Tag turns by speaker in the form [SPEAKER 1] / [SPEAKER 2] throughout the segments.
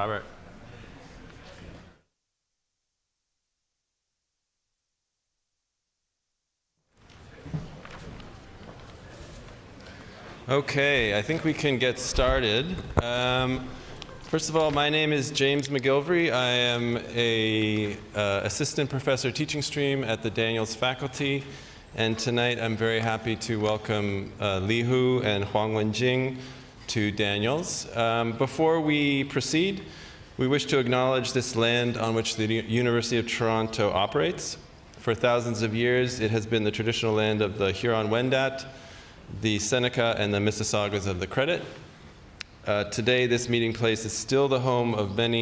[SPEAKER 1] Robert. Okay, I think we can get started. First of all, my name is James McGilvery. I am a assistant professor teaching stream at the Daniels faculty, and tonight I'm very happy to welcome Li Hu and Huang Wenjing to Daniels. Before we proceed, we wish to acknowledge this land on which the University of Toronto operates. For thousands of years, it has been the traditional land of the Huron-Wendat, the Seneca, and the Mississaugas of the Credit. Today, this meeting place is still the home of many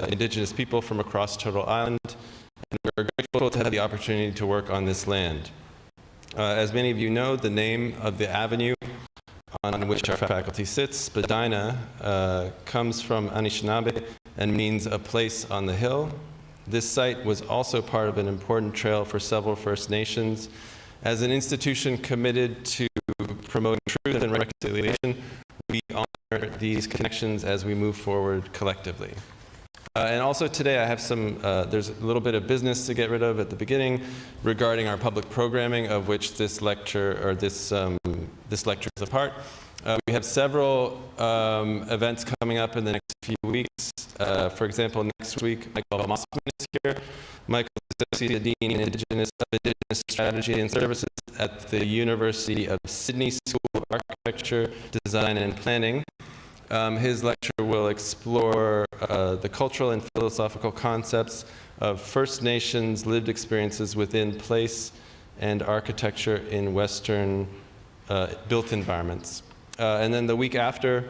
[SPEAKER 1] Indigenous people from across Turtle Island, and we're grateful to have the opportunity to work on this land. As many of you know, the name of the avenue on which our faculty sits, Spadina, comes from Anishinaabe and means a place on the hill. This site was also part of an important trail for several First Nations. As an institution committed to promoting truth and reconciliation, we honor these connections as we move forward collectively. And also today I have there's a little bit of business to get rid of at the beginning regarding our public programming, of which this lecture, or this lecture is a part. We have several events coming up in the next few weeks. For example, next week, Michael Mossman is here. Michael is Associate Dean in Indigenous Strategy and Services at the University of Sydney School of Architecture, Design and Planning. His lecture will explore the cultural and philosophical concepts of First Nations lived experiences within place and architecture in Western built environments. And then the week after,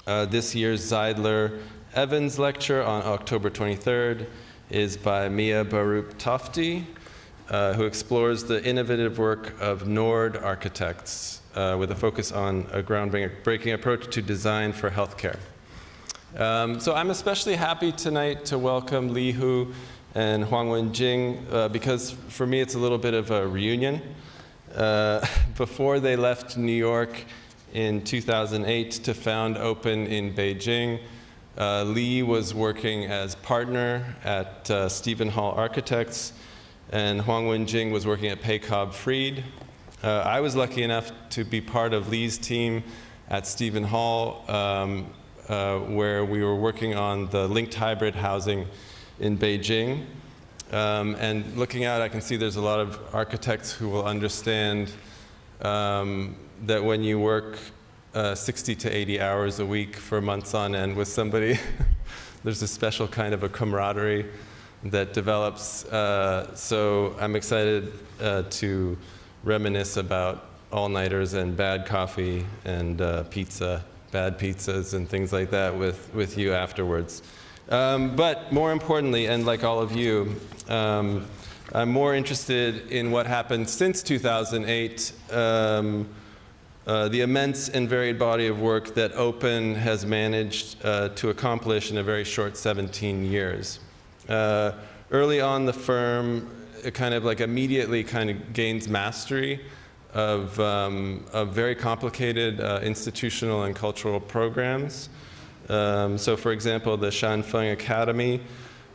[SPEAKER 1] this year's Zeidler-Evans lecture on October 23rd is by Mia Baruch Tofty, who explores the innovative work of Nord architects with a focus on a groundbreaking approach to design for healthcare. So I'm especially happy tonight to welcome Li Hu and Huang Wenjing because for me it's a little bit of a reunion. Before they left New York in 2008 to found Open in Beijing, Li was working as partner at Stephen Hall Architects, and Huang Wenjing was working at Paycobb Freed. I was lucky enough to be part of Li's team at Stephen Hall, where we were working on the linked hybrid housing in Beijing. And looking out, I can see there's a lot of architects who will understand that when you work 60 to 80 hours a week for months on end with somebody, there's a special kind of a camaraderie that develops. So I'm excited to reminisce about all-nighters and bad coffee and pizza, bad pizzas and things like that with you afterwards. But more importantly, and like all of you, I'm more interested in what happened since 2008, the immense and varied body of work that Open has managed to accomplish in a very short 17 years. Early on, the firm kind of like immediately kind of gains mastery of very complicated institutional and cultural programs. So for example, the Shanfeng Academy,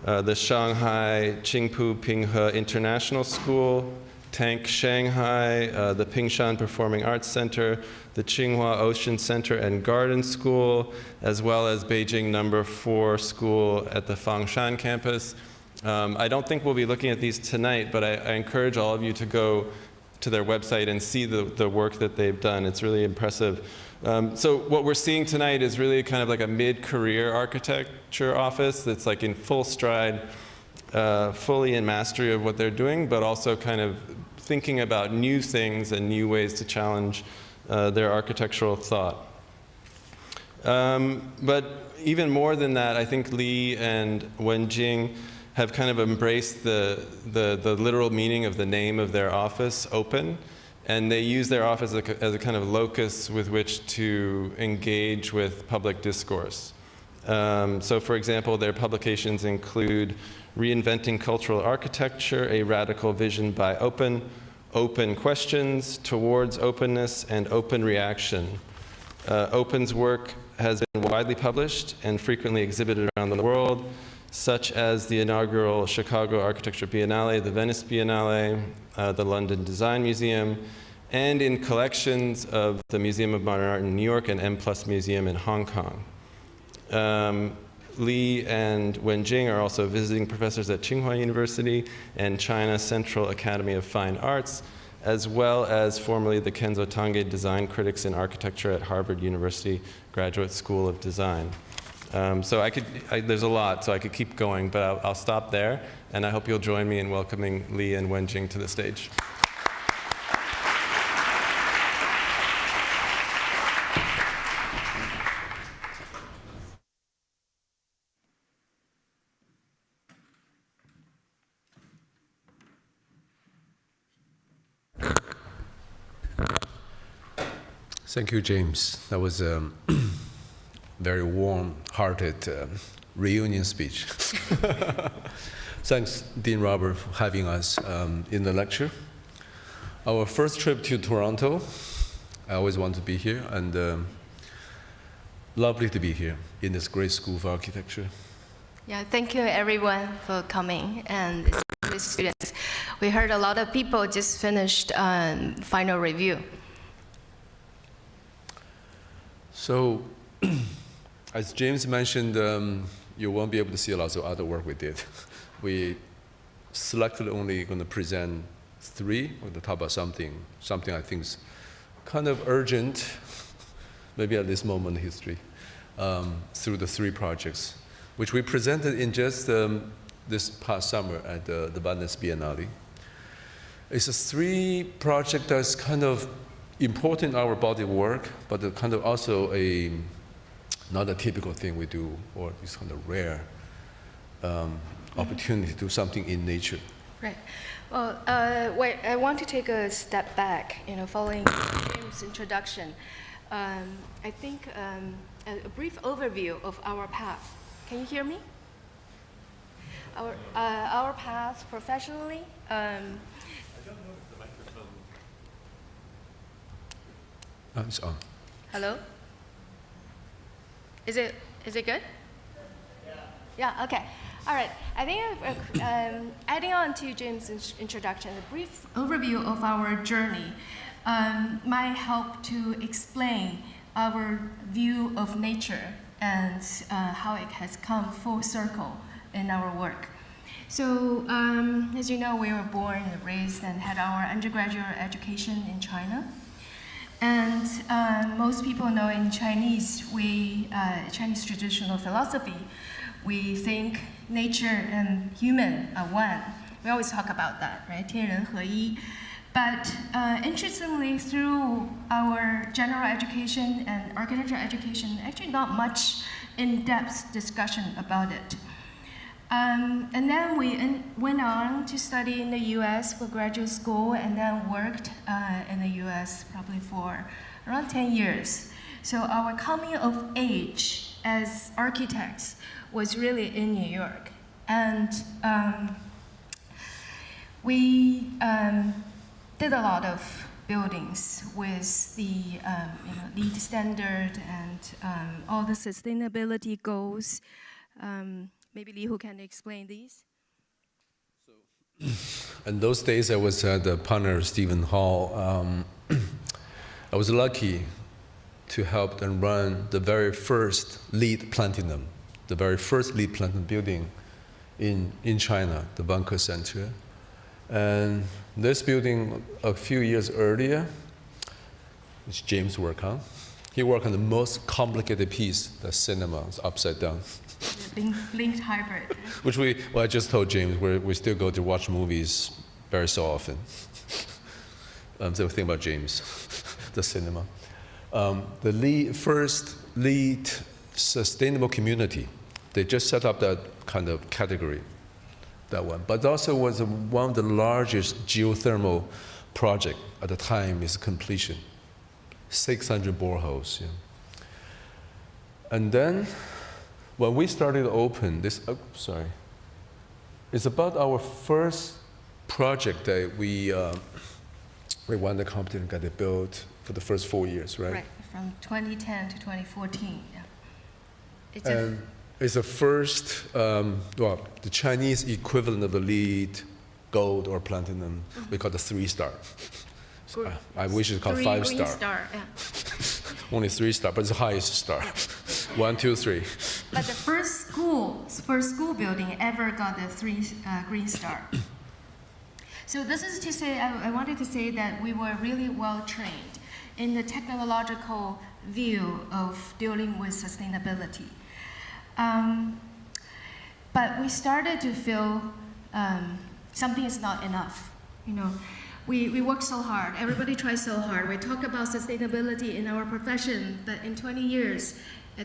[SPEAKER 1] the Shanghai Qingpu Pinghe International School, Tank Shanghai, the Pingshan Performing Arts Center, the Tsinghua Ocean Center and Garden School, as well as Beijing No. 4 School at the Fangshan campus. I don't think we'll be looking at these tonight, but I encourage all of you to go to their website and see the work that they've done. It's really impressive. So what we're seeing tonight is really kind of like a mid-career architecture office that's like in full stride, fully in mastery of what they're doing, but also kind of thinking about new things and new ways to challenge their architectural thought. But even more than that, I think Li and Wenjing have kind of embraced the literal meaning of the name of their office, Open, and they use their office as a kind of locus with which to engage with public discourse. So for example, their publications include Reinventing Cultural Architecture, A Radical Vision by Open, Open Questions, Towards Openness, and Open Reaction. Open's work has been widely published and frequently exhibited around the world, such as the inaugural Chicago Architecture Biennale, the Venice Biennale, the London Design Museum, and in collections of the Museum of Modern Art in New York and M+ Museum in Hong Kong. Li and Wenjing are also visiting professors at Tsinghua University and China Central Academy of Fine Arts, as well as formerly the Kenzo Tange Design Critics in Architecture at Harvard University Graduate School of Design. So there's a lot, so I could keep going, but I'll stop there, and I hope you'll join me in welcoming Li and Wenjing to the stage.
[SPEAKER 2] Thank you, James. That was a very warm-hearted reunion speech. Thanks, Dean Robert, for having us in the lecture. Our first trip to Toronto. I always want to be here, and lovely to be here in this great school of architecture.
[SPEAKER 3] Yeah, thank you everyone for coming, and especially students. We heard a lot of people just finished final review.
[SPEAKER 2] So, as James mentioned, you won't be able to see lots of other work we did. We selected only going to present 3. We're going to talk about something I think is kind of urgent, maybe at this moment in history, through the 3 projects, which we presented in just this past summer at the Venice Biennale. It's a 3 project that's kind of important in our body of work, but kind of also not a typical thing we do, or this kind of rare opportunity to do something in nature.
[SPEAKER 3] Right. Well, I want to take a step back, following James' introduction. I think a brief overview of our path. Can you hear me? Our path professionally.
[SPEAKER 2] It's on.
[SPEAKER 3] Hello? Is it good? Yeah, okay. All right. I think adding on to James' introduction, a brief overview of our journey might help to explain our view of nature and how it has come full circle in our work. So, as you know, we were born, raised, and had our undergraduate education in China. And most people know in Chinese, Chinese traditional philosophy, we think nature and human are one. We always talk about that, right? 天人合一. But interestingly, through our general education and architecture education, actually not much in-depth discussion about it. And then we went on to study in the US for graduate school, and then worked in the US probably for around 10 years. So our coming of age as architects was really in New York. And we did a lot of buildings with the LEED standard and all the sustainability goals. Maybe Li Hu can explain these.
[SPEAKER 2] In those days, I was the partner Stephen Hall. I was lucky to help and run the very first LEED Platinum, the very first LEED Platinum building in China, the Bunker Center. And this building, a few years earlier, which James worked on, he worked on the most complicated piece, the cinema, it's upside down.
[SPEAKER 3] Linked hybrid.
[SPEAKER 2] Which I just told James, we still go to watch movies very so often. So think about James, the cinema. The first LEED sustainable community, they just set up that kind of category, that one. But also was one of the largest geothermal project at the time is completion, 600 boreholes. Yeah. And then, when we started to open this, it's about our first project that we won the competition and got it built for the first 4 years, right?
[SPEAKER 3] Right, from 2010 to 2014, yeah. It's a
[SPEAKER 2] And it's the first, well, the Chinese equivalent of the lead, gold, or platinum. We call it 3-star. I wish it's called 5-star.
[SPEAKER 3] 3-star, yeah.
[SPEAKER 2] Only 3-star, but it's the highest star. 1, 2, 3.
[SPEAKER 3] But the first school building ever got the 3 green star. So this is to say, I wanted to say that we were really well trained in the technological view of dealing with sustainability. But we started to feel something is not enough. You know, we work so hard. Everybody tries so hard. We talk about sustainability in our profession, but in 20 years,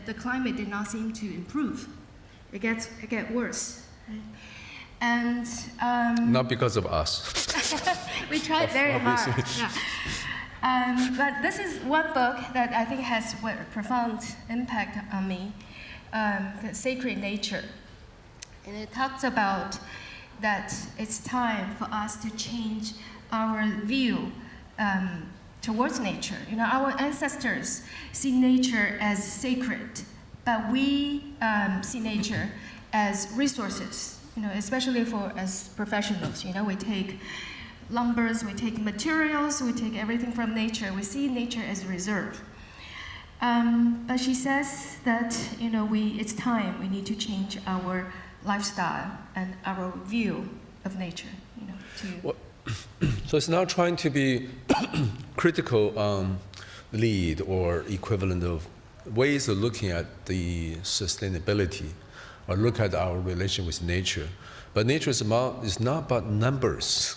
[SPEAKER 3] the climate did not seem to improve. It gets worse. Right? And
[SPEAKER 2] Not because of us.
[SPEAKER 3] we tried very hard.
[SPEAKER 2] Obviously.
[SPEAKER 3] Yeah. But this is one book that I think has a profound impact on me, the Sacred Nature. And it talks about that it's time for us to change our view towards nature. You know, our ancestors see nature as sacred, but we see nature as resources. You know, especially for as professionals. You know, we take lumbers, we take materials, we take everything from nature. We see nature as a reserve. But she says that, you know, it's time. We need to change our lifestyle and our view of nature. You know,
[SPEAKER 2] So it's not trying to be critical on lead or equivalent of ways of looking at the sustainability or look at our relation with nature. But nature is not about numbers.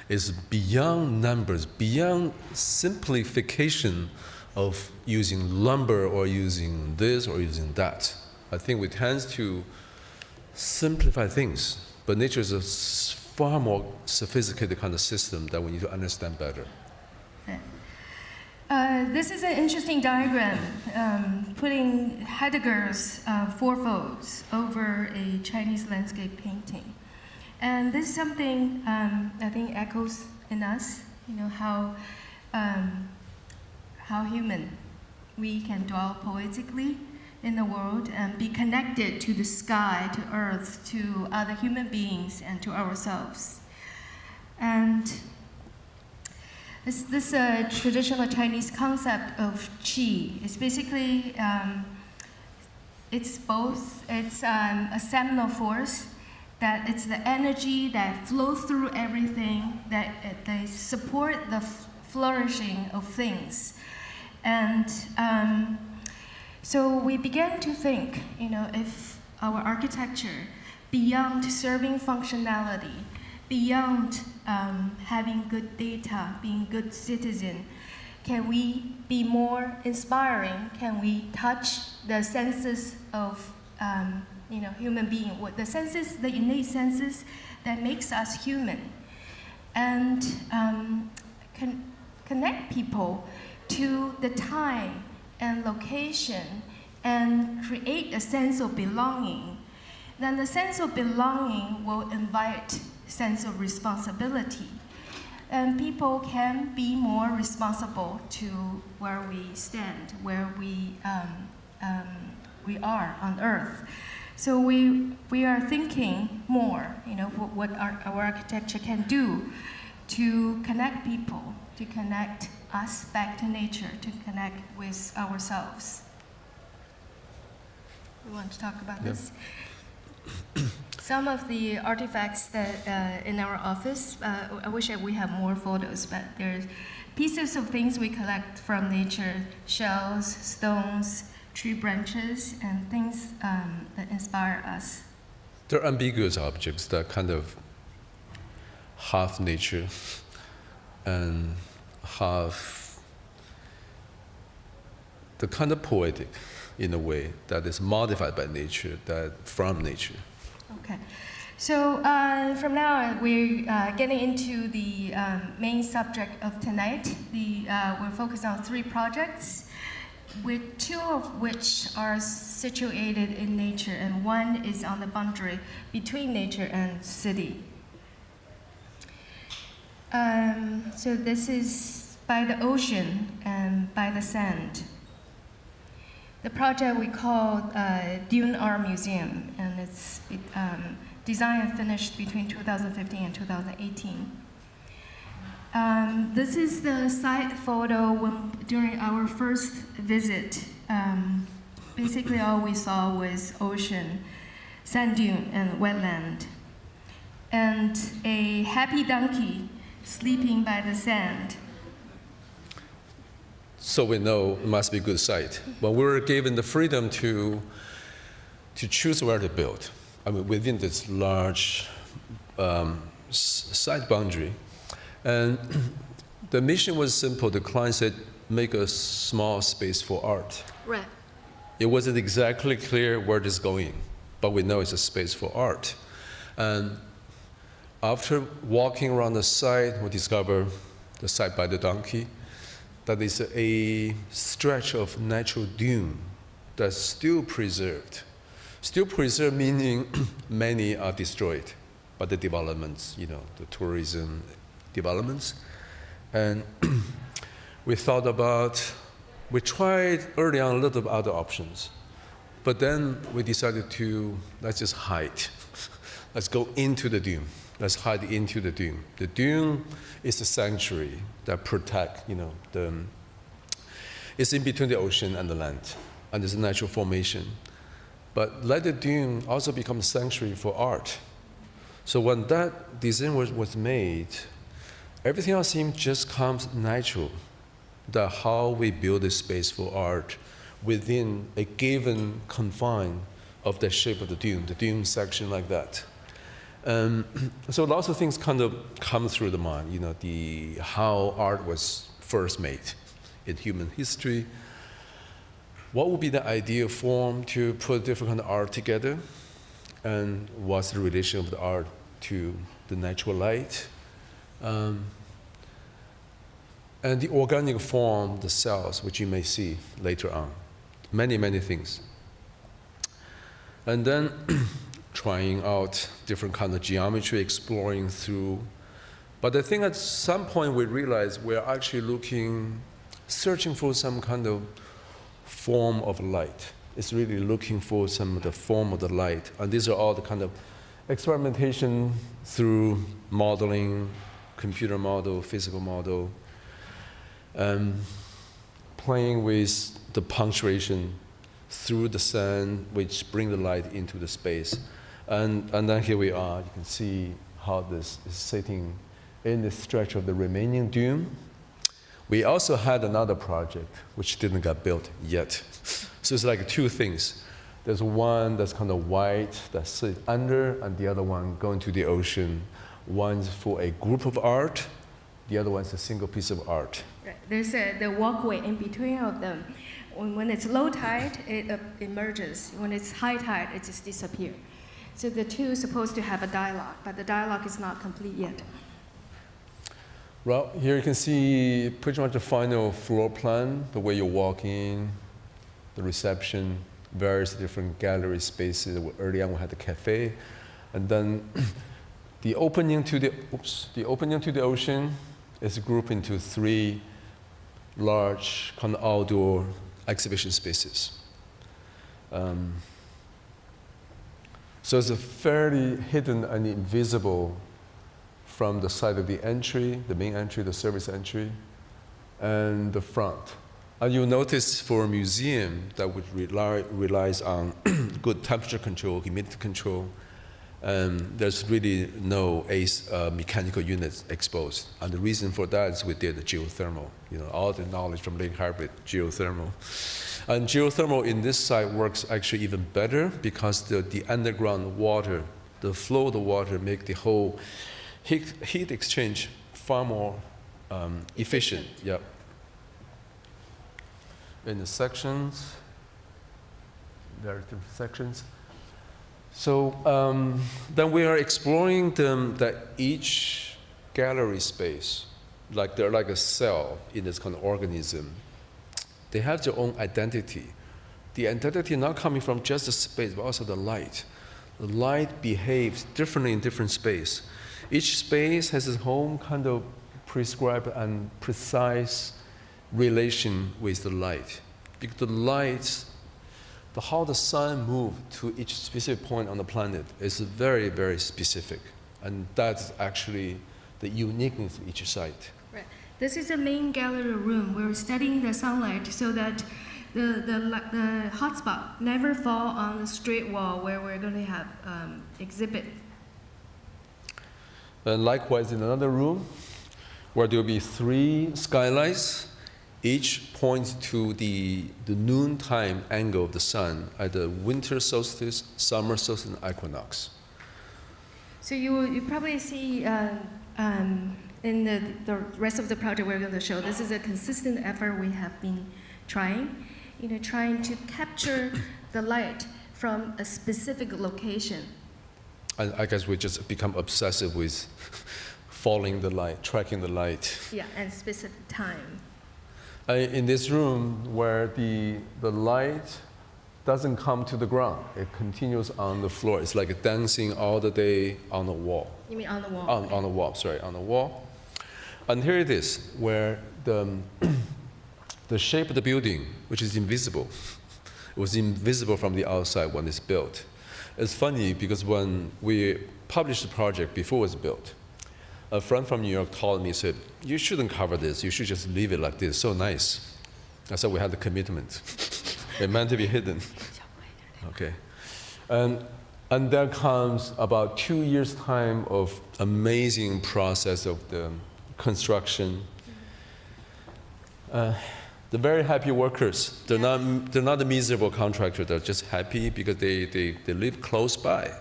[SPEAKER 2] It's beyond numbers, beyond simplification of using lumber or using this or using that. I think we tend to simplify things, but nature is a far more sophisticated kind of system that we need to understand better.
[SPEAKER 3] This is an interesting diagram, putting Heidegger's fourfolds over a Chinese landscape painting. And this is something I think echoes in us, you know, how human we can dwell poetically in the world and be connected to the sky, to earth, to other human beings, and to ourselves. And this traditional Chinese concept of qi is basically, it's a seminal force, that it's the energy that flows through everything, that they support the flourishing of things. And so we began to think, you know, if our architecture, beyond serving functionality, beyond having good data, being good citizen, can we be more inspiring? Can we touch the senses of you know, human being? What the senses, the innate senses that makes us human, and connect people to the time and location, and create a sense of belonging. Then the sense of belonging will invite sense of responsibility. And people can be more responsible to where we stand, where we are on Earth. So we are thinking more, you know, what our architecture can do to connect people, to connect us back to nature, to connect with ourselves. You want to talk about this? Some of the artifacts that in our office, I wish we had more photos, but there's pieces of things we collect from nature, shells, stones, tree branches, and things that inspire us.
[SPEAKER 2] They're ambiguous objects that kind of half nature and half the kind of poetic in a way that is modified by nature, that from nature.
[SPEAKER 3] Okay, so from now on, we're getting into the main subject of tonight. We're focused on 3 projects, with 2 of which are situated in nature, and 1 is on the boundary between nature and city. So this is by the ocean and by the sand. The project we call Dune Art Museum, and it's designed and finished between 2015 and 2018. This is the site photo during our first visit. Basically, all we saw was ocean, sand dune, and wetland, and a happy donkey sleeping by the sand.
[SPEAKER 2] So we know it must be a good site. But we were given the freedom to choose where to build. I mean, within this large site boundary. And the mission was simple. The client said, make a small space for art.
[SPEAKER 3] Right.
[SPEAKER 2] It wasn't exactly clear where this is going, but we know it's a space for art. And after walking around the site, we discovered the site by the donkey, that is a stretch of natural dune that's still preserved. Still preserved meaning many are destroyed by the developments, the tourism developments. And we tried early on a lot of other options, but then we decided let's just hide. Let's go into the dune. Let's hide into the dune. The dune is a sanctuary that protects, it's in between the ocean and the land, and it's a natural formation. But let the dune also become a sanctuary for art. So when that design was made, everything else seemed just comes natural. That how we build a space for art within a given confine of the shape of the dune section like that. So lots of things kind of come through the mind, how art was first made in human history. What would be the ideal form to put different kind of art together? And what's the relation of the art to the natural light? And the organic form, the cells, which you may see later on. Many, many things. And then trying out different kind of geometry, exploring through. But I think at some point we realized we're actually searching for some kind of form of light. It's really looking for some of the form of the light. And these are all the kind of experimentation through modeling, computer model, physical model, playing with the punctuation through the sand, which bring the light into the space. And then here we are. You can see how this is sitting in the stretch of the remaining dune. We also had another project which didn't get built yet. So it's like two things. There's one that's kind of white that sits under, and the other one going to the ocean. One's for a group of art, the other one's a single piece of art.
[SPEAKER 3] There's the walkway in between of them. When it's low tide, it emerges. When it's high tide, it just disappears. So the two are supposed to have a dialogue, but the dialogue is not complete yet.
[SPEAKER 2] Well, here you can see pretty much the final floor plan, the way you walk in, the reception, various different gallery spaces. Early on we had the cafe, and then the opening to the ocean is grouped into three large kind of outdoor exhibition spaces. So it's a fairly hidden and invisible from the side of the entry, the main entry, the service entry, and the front. And you'll notice for a museum that would relies on good temperature control, humidity control, there's really no mechanical units exposed. And the reason for that is we did the geothermal, all the knowledge from Lake Harbor, geothermal. And geothermal in this site works actually even better because the underground water, the flow of the water make the whole heat exchange far more efficient. Yep. In the sections, there are different sections. So then we are exploring that each gallery space, like they're like a cell in this kind of organism. They have their own identity. The identity not coming from just the space, but also the light. The light behaves differently in different space. Each space has its own kind of prescribed and precise relation with the light. Because the light how the sun moves to each specific point on the planet is very, very specific. And that's actually the uniqueness of each site.
[SPEAKER 3] Right. This is the main gallery room. We're studying the sunlight so that the hot spot never fall on the straight wall where we're going to have exhibit.
[SPEAKER 2] And likewise, in another room, where there will be 3 skylights, each points to the noontime angle of the sun at the winter solstice, summer solstice, and equinox.
[SPEAKER 3] So you probably see in the rest of the project we're going to show, this is a consistent effort we have been trying to capture the light from a specific location.
[SPEAKER 2] And I guess we just become obsessive with following the light, tracking the light.
[SPEAKER 3] Yeah, and specific time.
[SPEAKER 2] In this room where the light doesn't come to the ground, it continues on the floor. It's like dancing all the day on the wall.
[SPEAKER 3] You mean on the wall?
[SPEAKER 2] On the wall, sorry, on the wall. And here it is, where the shape of the building, which is invisible, it was invisible from the outside when it's built. It's funny because when we published the project before it was built, a friend from New York told me, said, you shouldn't cover this, you should just leave it like this, so nice. I said we had the commitment. It meant to be hidden. Okay. And there comes about 2 years' time of amazing process of the construction. The very happy workers, they're not a miserable contractor, they're just happy because they live close by.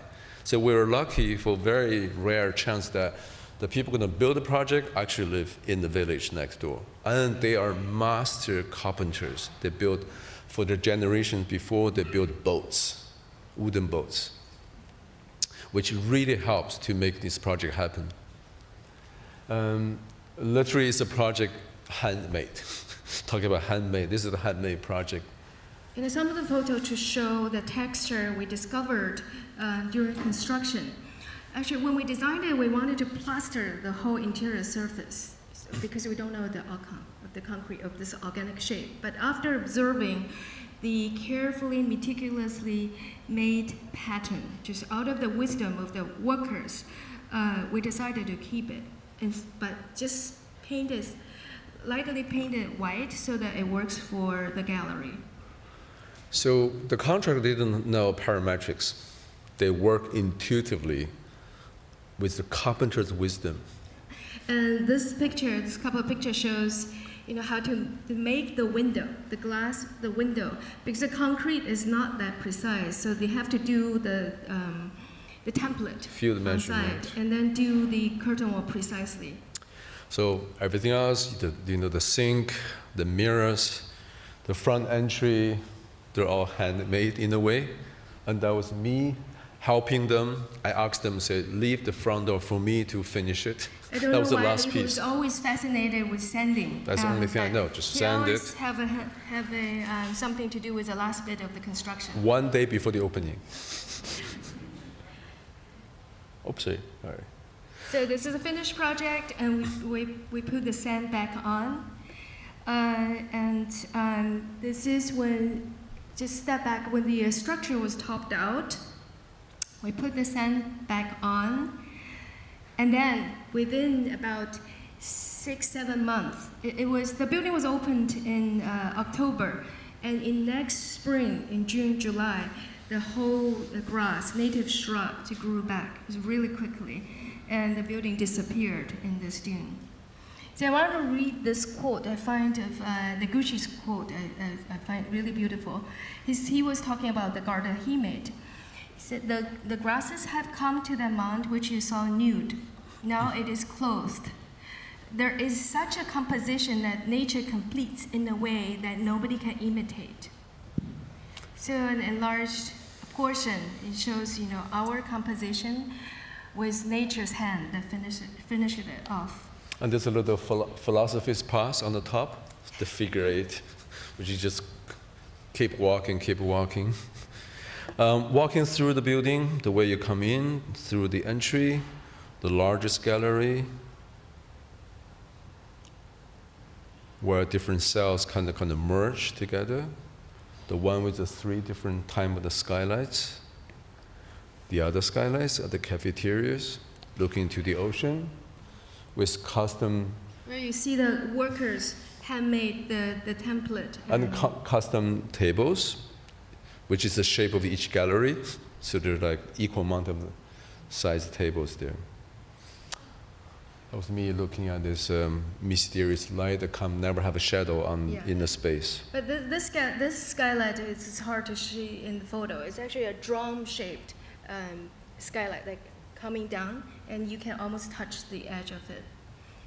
[SPEAKER 2] So we were lucky for a very rare chance that the people going to build the project actually live in the village next door. And they are master carpenters. They built, for the generations before, they built boats, wooden boats, which really helps to make this project happen. Literally, it's a project handmade. Talking about handmade, this is a handmade project.
[SPEAKER 3] Some of the photos to show the texture we discovered during construction. Actually, when we designed it, we wanted to plaster the whole interior surface because we don't know the outcome of the concrete of this organic shape. But after observing the carefully, meticulously made pattern, just out of the wisdom of the workers, we decided to keep it, but just lightly paint it white so that it works for the gallery.
[SPEAKER 2] So the contractor didn't know parametrics. They work intuitively with the carpenter's wisdom.
[SPEAKER 3] And this couple of pictures shows, how to make the window, the window, because the concrete is not that precise. So they have to do the template
[SPEAKER 2] Field measurement.
[SPEAKER 3] inside, and then do the curtain wall precisely.
[SPEAKER 2] So everything else, the sink, the mirrors, the front entry, they're all handmade in a way. And that was me helping them. I asked them, said, leave the front door for me to finish it. That was the last piece.
[SPEAKER 3] I was always fascinated with sanding.
[SPEAKER 2] That's the only thing I know, just sand it.
[SPEAKER 3] Always have something to do with the last bit of the construction.
[SPEAKER 2] One day before the opening. Oops, sorry. All right.
[SPEAKER 3] So this is a finished project, and we put the sand back on. This is when, just step back, when the structure was topped out, we put the sand back on, and then within about 6-7 months, the building was opened in October, and in next spring, in June, July, the whole grass, native shrub, grew back really quickly, and the building disappeared in this dune. So I want to read this quote I find of Noguchi's quote. I find really beautiful. He was talking about the garden he made. He said, the grasses have come to the mound which you saw nude. Now it is clothed. There is such a composition that nature completes in a way that nobody can imitate. So an enlarged portion, it shows our composition with nature's hand that finished it off.
[SPEAKER 2] And there's a little philosophy's pass on the top, the figure 8, which you just keep walking. Walking through the building, the way you come in, through the entry, the largest gallery, where different cells kind of merge together. The one with the 3 different time of the skylights. The other skylights are the cafeterias, looking to the ocean, with custom
[SPEAKER 3] Where you see the workers handmade the template.
[SPEAKER 2] and custom tables, which is the shape of each gallery. So there's like equal amount of size tables there. That was me looking at this mysterious light that can never have a shadow in the space.
[SPEAKER 3] But this skylight is hard to see in the photo. It's actually a drum-shaped skylight, like coming down, and you can almost touch the edge of it.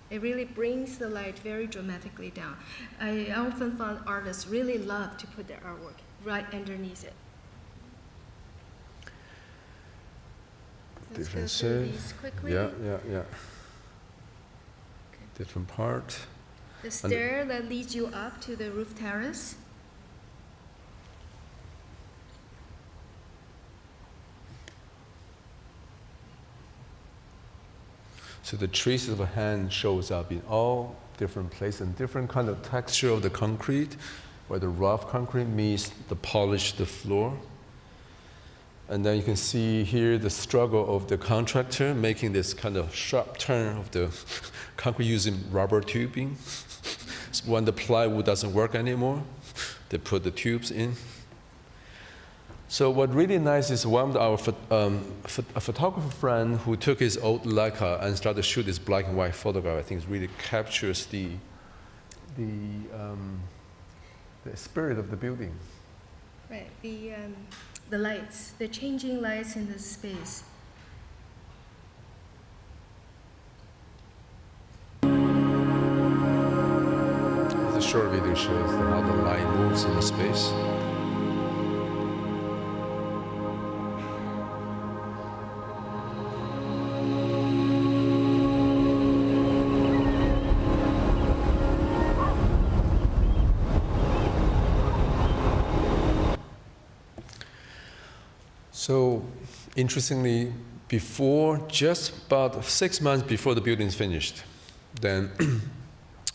[SPEAKER 3] It really brings the light very dramatically down. I often found artists really love to put their artwork right underneath it. Let's go through these quickly.
[SPEAKER 2] Yeah. Different part.
[SPEAKER 3] The stair that leads you up to the roof terrace.
[SPEAKER 2] So the traces of a hand shows up in all different places and different kind of texture of the concrete, where the rough concrete meets the polished floor. And then you can see here the struggle of the contractor making this kind of sharp turn of the concrete using rubber tubing. So when the plywood doesn't work anymore, they put the tubes in. So what really nice is one of our a photographer friend who took his old Leica and started to shoot this black and white photograph. I think it really captures the spirit of the building.
[SPEAKER 3] Right. The lights, the changing lights in the space.
[SPEAKER 2] The short video shows how the light moves in the space. So, interestingly, just about 6 months before the building is finished, then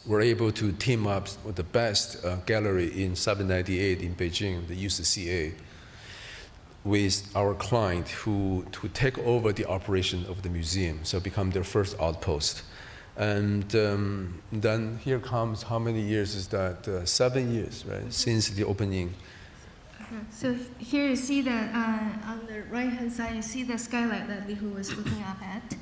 [SPEAKER 2] we're able to team up with the best gallery in 798 in Beijing, the UCCA, with our client to take over the operation of the museum, so become their first outpost. And then here comes, how many years is that? 7 years, right, since the opening.
[SPEAKER 3] So here you see that on the right-hand side, you see the skylight that Li Hu was looking up at.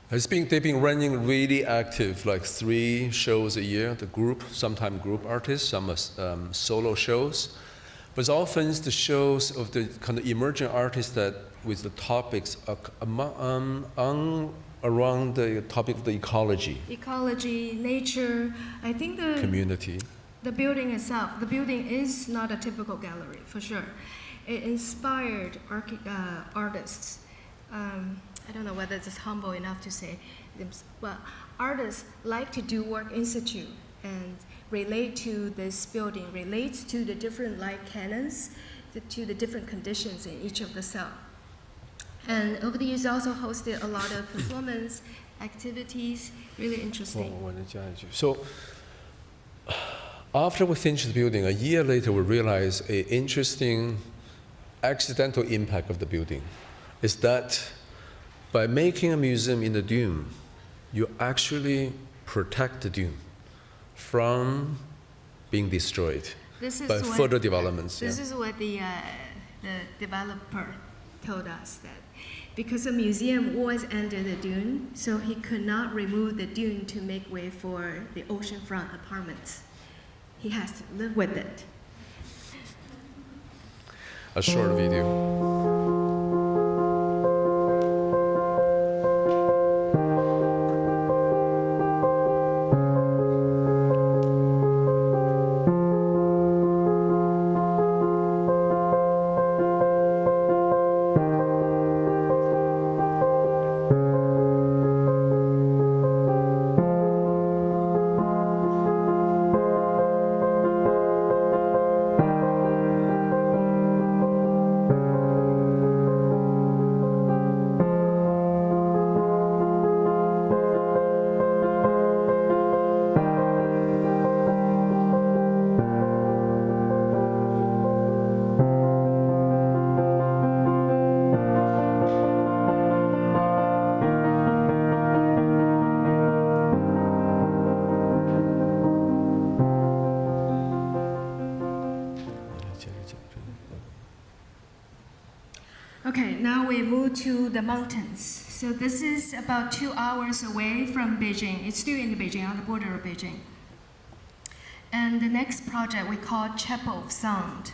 [SPEAKER 2] They've been running really active, like 3 shows a year, the group, sometimes group artists, some solo shows. But often the shows of the kind of emerging artists that with the topics around the topic of the ecology.
[SPEAKER 3] Ecology, nature, I think the
[SPEAKER 2] community.
[SPEAKER 3] The building itself, the building is not a typical gallery, for sure. It inspired artists. I don't know whether it's humble enough to say, but artists like to do work in situ and relate to this building, relate to the different light canons, to the different conditions in each of the cells. And over the years, also hosted a lot of performance activities, really interesting.
[SPEAKER 2] So, after we finished the building, a year later, we realized an interesting accidental impact of the building is that by making a museum in the dune, you actually protect the dune from being destroyed by further developments.
[SPEAKER 3] This is what the developer told us, that because the museum was under the dune, so he could not remove the dune to make way for the oceanfront apartments. He has to live with it.
[SPEAKER 2] A short video.
[SPEAKER 3] Okay, now we move to the mountains. So this is about 2 hours away from Beijing. It's still in Beijing, on the border of Beijing. And the next project we call Chapel of Sound.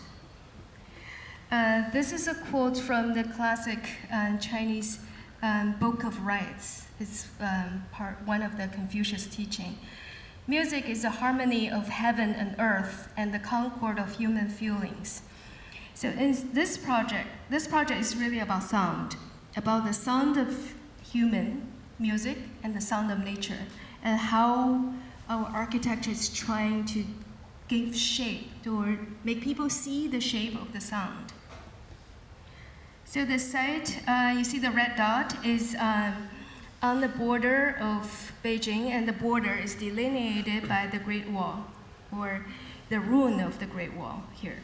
[SPEAKER 3] This is a quote from the classic Chinese Book of Rites. It's one of the Confucius teaching. Music is the harmony of heaven and earth and the concord of human feelings. So in this project is really about sound, about the sound of human music and the sound of nature, and how our architecture is trying to give shape or make people see the shape of the sound. So the site, you see the red dot, is on the border of Beijing, and the border is delineated by the Great Wall, or the ruin of the Great Wall here.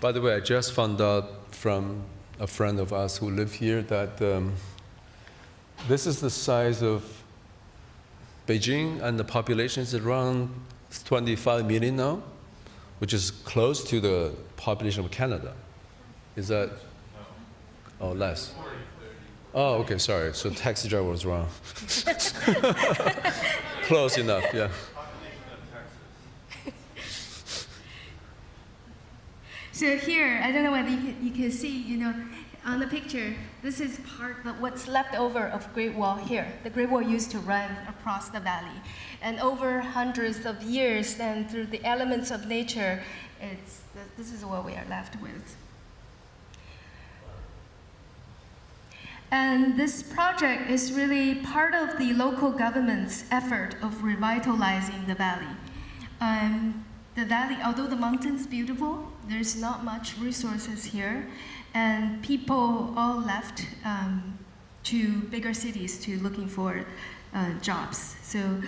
[SPEAKER 2] By the way, I just found out from a friend of us who live here that this is the size of Beijing, and the population is around 25 million now, which is close to the population of Canada. Is that? Oh, less. Oh, okay, sorry. So taxi driver was wrong. Close enough, yeah.
[SPEAKER 3] So here, I don't know whether you can see, on the picture, this is part of what's left over of Great Wall here. The Great Wall used to run across the valley. And over hundreds of years, and through the elements of nature, this is what we are left with. And this project is really part of the local government's effort of revitalizing the valley. The valley, although the mountain's beautiful, there's not much resources here, and people all left to bigger cities to looking for jobs. So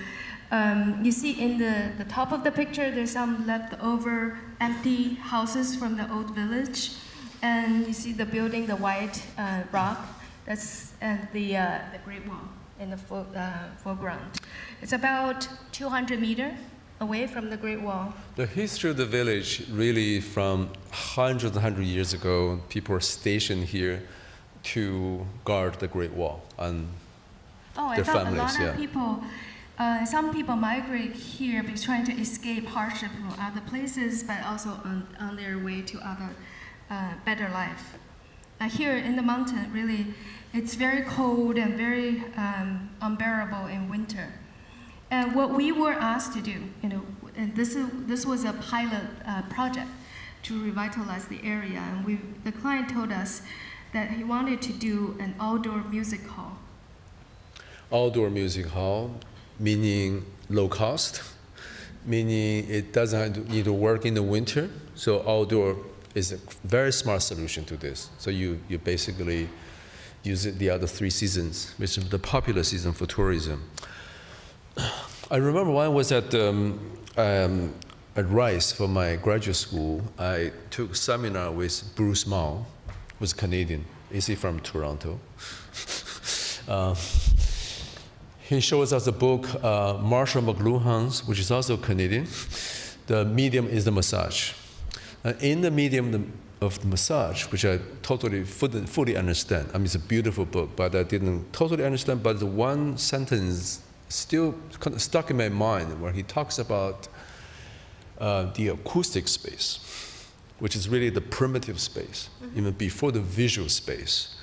[SPEAKER 3] you see in the top of the picture, there's some leftover empty houses from the old village, and you see the building, the white rock, and the Great Wall in the foreground. It's about 200 meters away from the Great Wall.
[SPEAKER 2] The history of the village, really from hundreds and hundreds of years ago, people were stationed here to guard the Great Wall and their families.
[SPEAKER 3] A lot of people, some people migrate here because trying to escape hardship from other places, but also on their way to other better life. Here in the mountain, really, it's very cold and very unbearable in winter. And what we were asked to do, and this was a pilot project to revitalize the area. And the client told us that he wanted to do an outdoor music hall.
[SPEAKER 2] Outdoor music hall, meaning low cost, meaning it doesn't need to work in the winter. So outdoor is a very smart solution to this. So you basically use the other 3 seasons, which is the popular season for tourism. I remember when I was at Rice for my graduate school, I took a seminar with Bruce Mao, who's Canadian. Is he from Toronto? He shows us a book, Marshall McLuhan's, which is also Canadian. The medium is the massage. In the medium of the massage, which I totally fully understand. I mean, it's a beautiful book, but I didn't totally understand. But the one sentence still kind of stuck in my mind where he talks about the acoustic space, which is really the primitive space, even before the visual space.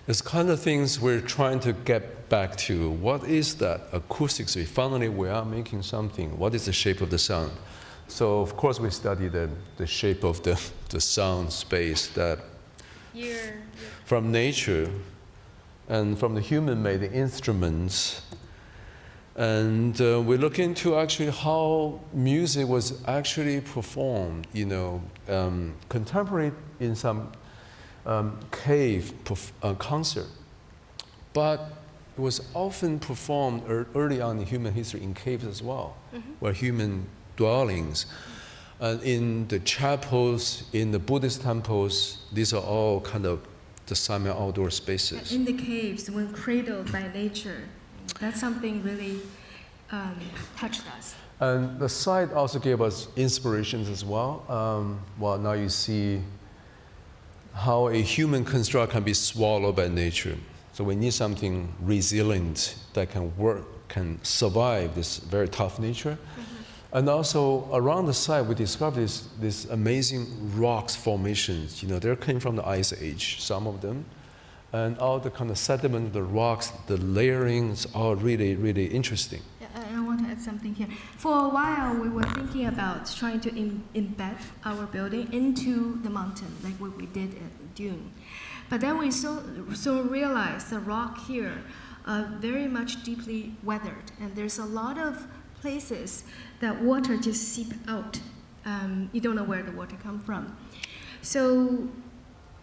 [SPEAKER 2] It's kind of things we're trying to get back to. What is that acoustic space? Finally, we are making something. What is the shape of the sound? So, of course, we study the shape of the sound space that from nature and from the human-made instruments. And we look into actually how music was actually performed, contemporary in some cave concert. But it was often performed early on in human history in caves as well, where human dwellings. And in the chapels, in the Buddhist temples, these are all kind of the semi-outdoor spaces.
[SPEAKER 3] In the caves, when cradled by nature, that's something really touched us.
[SPEAKER 2] And the site also gave us inspirations as well. Well, now you see how a human construct can be swallowed by nature. So we need something resilient that can work, can survive this very tough nature. And also around the site, we discovered this amazing rocks formations. You know, they came from the Ice Age, some of them. And all the kind of sediment, the rocks, the layering, is all really, really interesting.
[SPEAKER 3] Yeah, I want to add something here. For a while, we were thinking about trying to embed our building into the mountain, like what we did at Dune. But then we soon realized the rock here are very much deeply weathered, and there's a lot of places that water just seep out. You don't know where the water comes from. So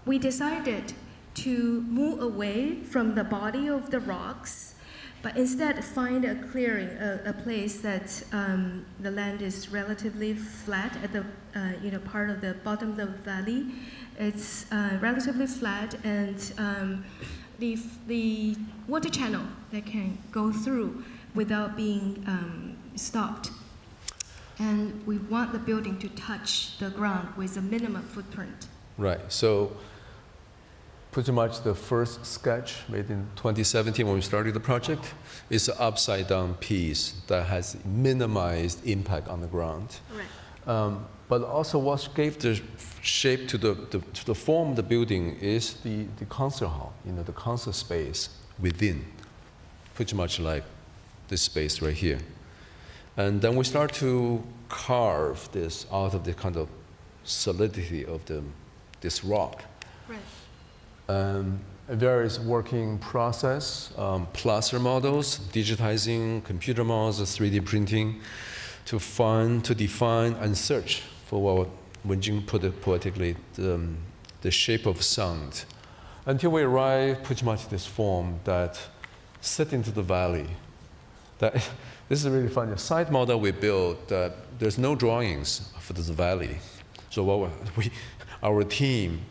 [SPEAKER 3] we decided to move away from the body of the rocks, but instead find a clearing, a place that the land is relatively flat at the part of the bottom of the valley. It's relatively flat, and the water channel that can go through without being stopped. And we want the building to touch the ground with a minimum footprint.
[SPEAKER 2] Right. So pretty much the first sketch made in 2017 when we started the project is an upside down piece that has minimized impact on the ground.
[SPEAKER 3] Right.
[SPEAKER 2] But also what gave the shape to the form of the building is the concert hall, the concert space within, pretty much like this space right here. And then we start to carve this out of the kind of solidity of this rock.
[SPEAKER 3] Right.
[SPEAKER 2] Various working process, plaster models, digitizing, computer models, 3D printing, to define, and search for what Wenjing put it poetically, the shape of sound, until we arrive pretty much this form that set into the valley. This is really funny. The site model we built, there's no drawings for this valley. So our team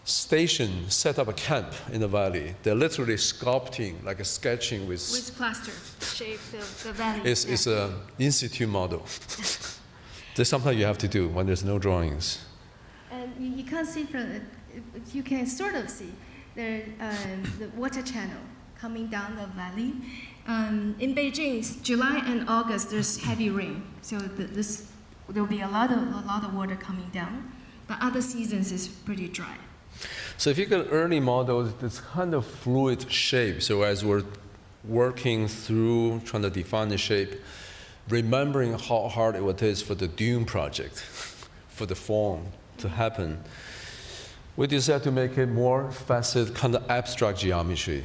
[SPEAKER 2] set up a camp in the valley. They're literally sculpting, like a sketching with
[SPEAKER 3] plaster, shape the valley.
[SPEAKER 2] It's an institute model. There's something you have to do when there's no drawings.
[SPEAKER 3] And you can't see from it, you can sort of see the water channel coming down the valley. In Beijing, July and August, there's heavy rain, so there'll be a lot of water coming down. But other seasons is pretty dry.
[SPEAKER 2] So if you get early models, this kind of fluid shape. So as we're working through trying to define the shape, remembering how hard it is for the Dune project, for the form to happen, we decided to make it more facet, kind of abstract geometry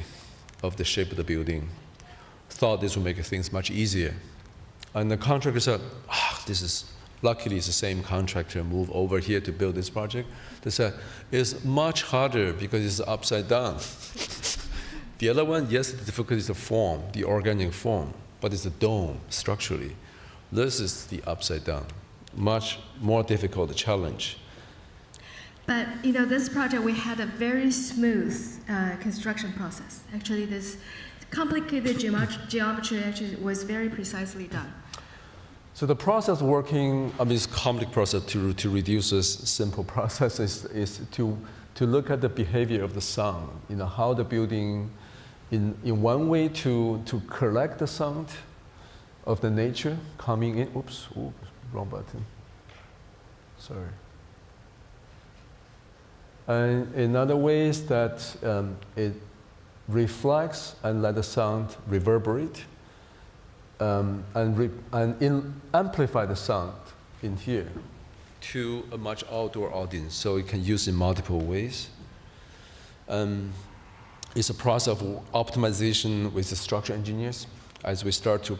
[SPEAKER 2] of the shape of the building. Thought this would make things much easier. And the contractor said, luckily it's the same contractor moved over here to build this project. They said, it's much harder because it's upside down. The other one, yes, the difficulty is the form, the organic form, but it's a dome structurally. This is the upside down, much more difficult challenge.
[SPEAKER 3] But this project, we had a very smooth construction process. Actually, this complicated geometry actually was very precisely done.
[SPEAKER 2] So the process working, this complex process to reduce this simple process is to look at the behavior of the sound. How the building, in one way to collect the sound of the nature coming in. Oops, wrong button. Sorry. And in other ways that it reflects and let the sound reverberate. Amplify the sound in here to a much outdoor audience, so it can use in multiple ways. It's a process of optimization with the structural engineers as we start to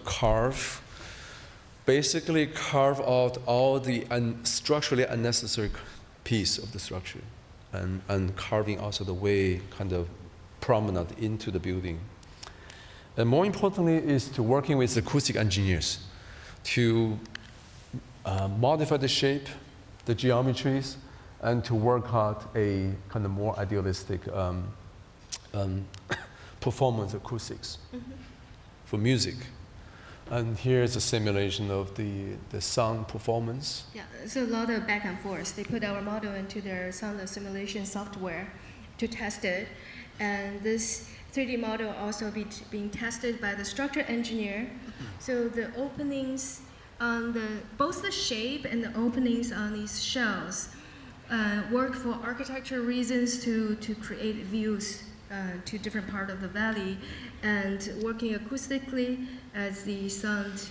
[SPEAKER 2] basically carve out all the structurally unnecessary piece of the structure, and carving also the way kind of promenade into the building. And more importantly is to working with acoustic engineers to modify the shape, the geometries, and to work out a kind of more idealistic performance acoustics for music. And here's a simulation of the sound performance.
[SPEAKER 3] Yeah, it's a lot of back and forth. They put our model into their sound simulation software to test it. And this 3D model also being tested by the structure engineer. So the openings on both the shape and the openings on these shells work for architecture reasons to create views to different part of the valley, and working acoustically as the sound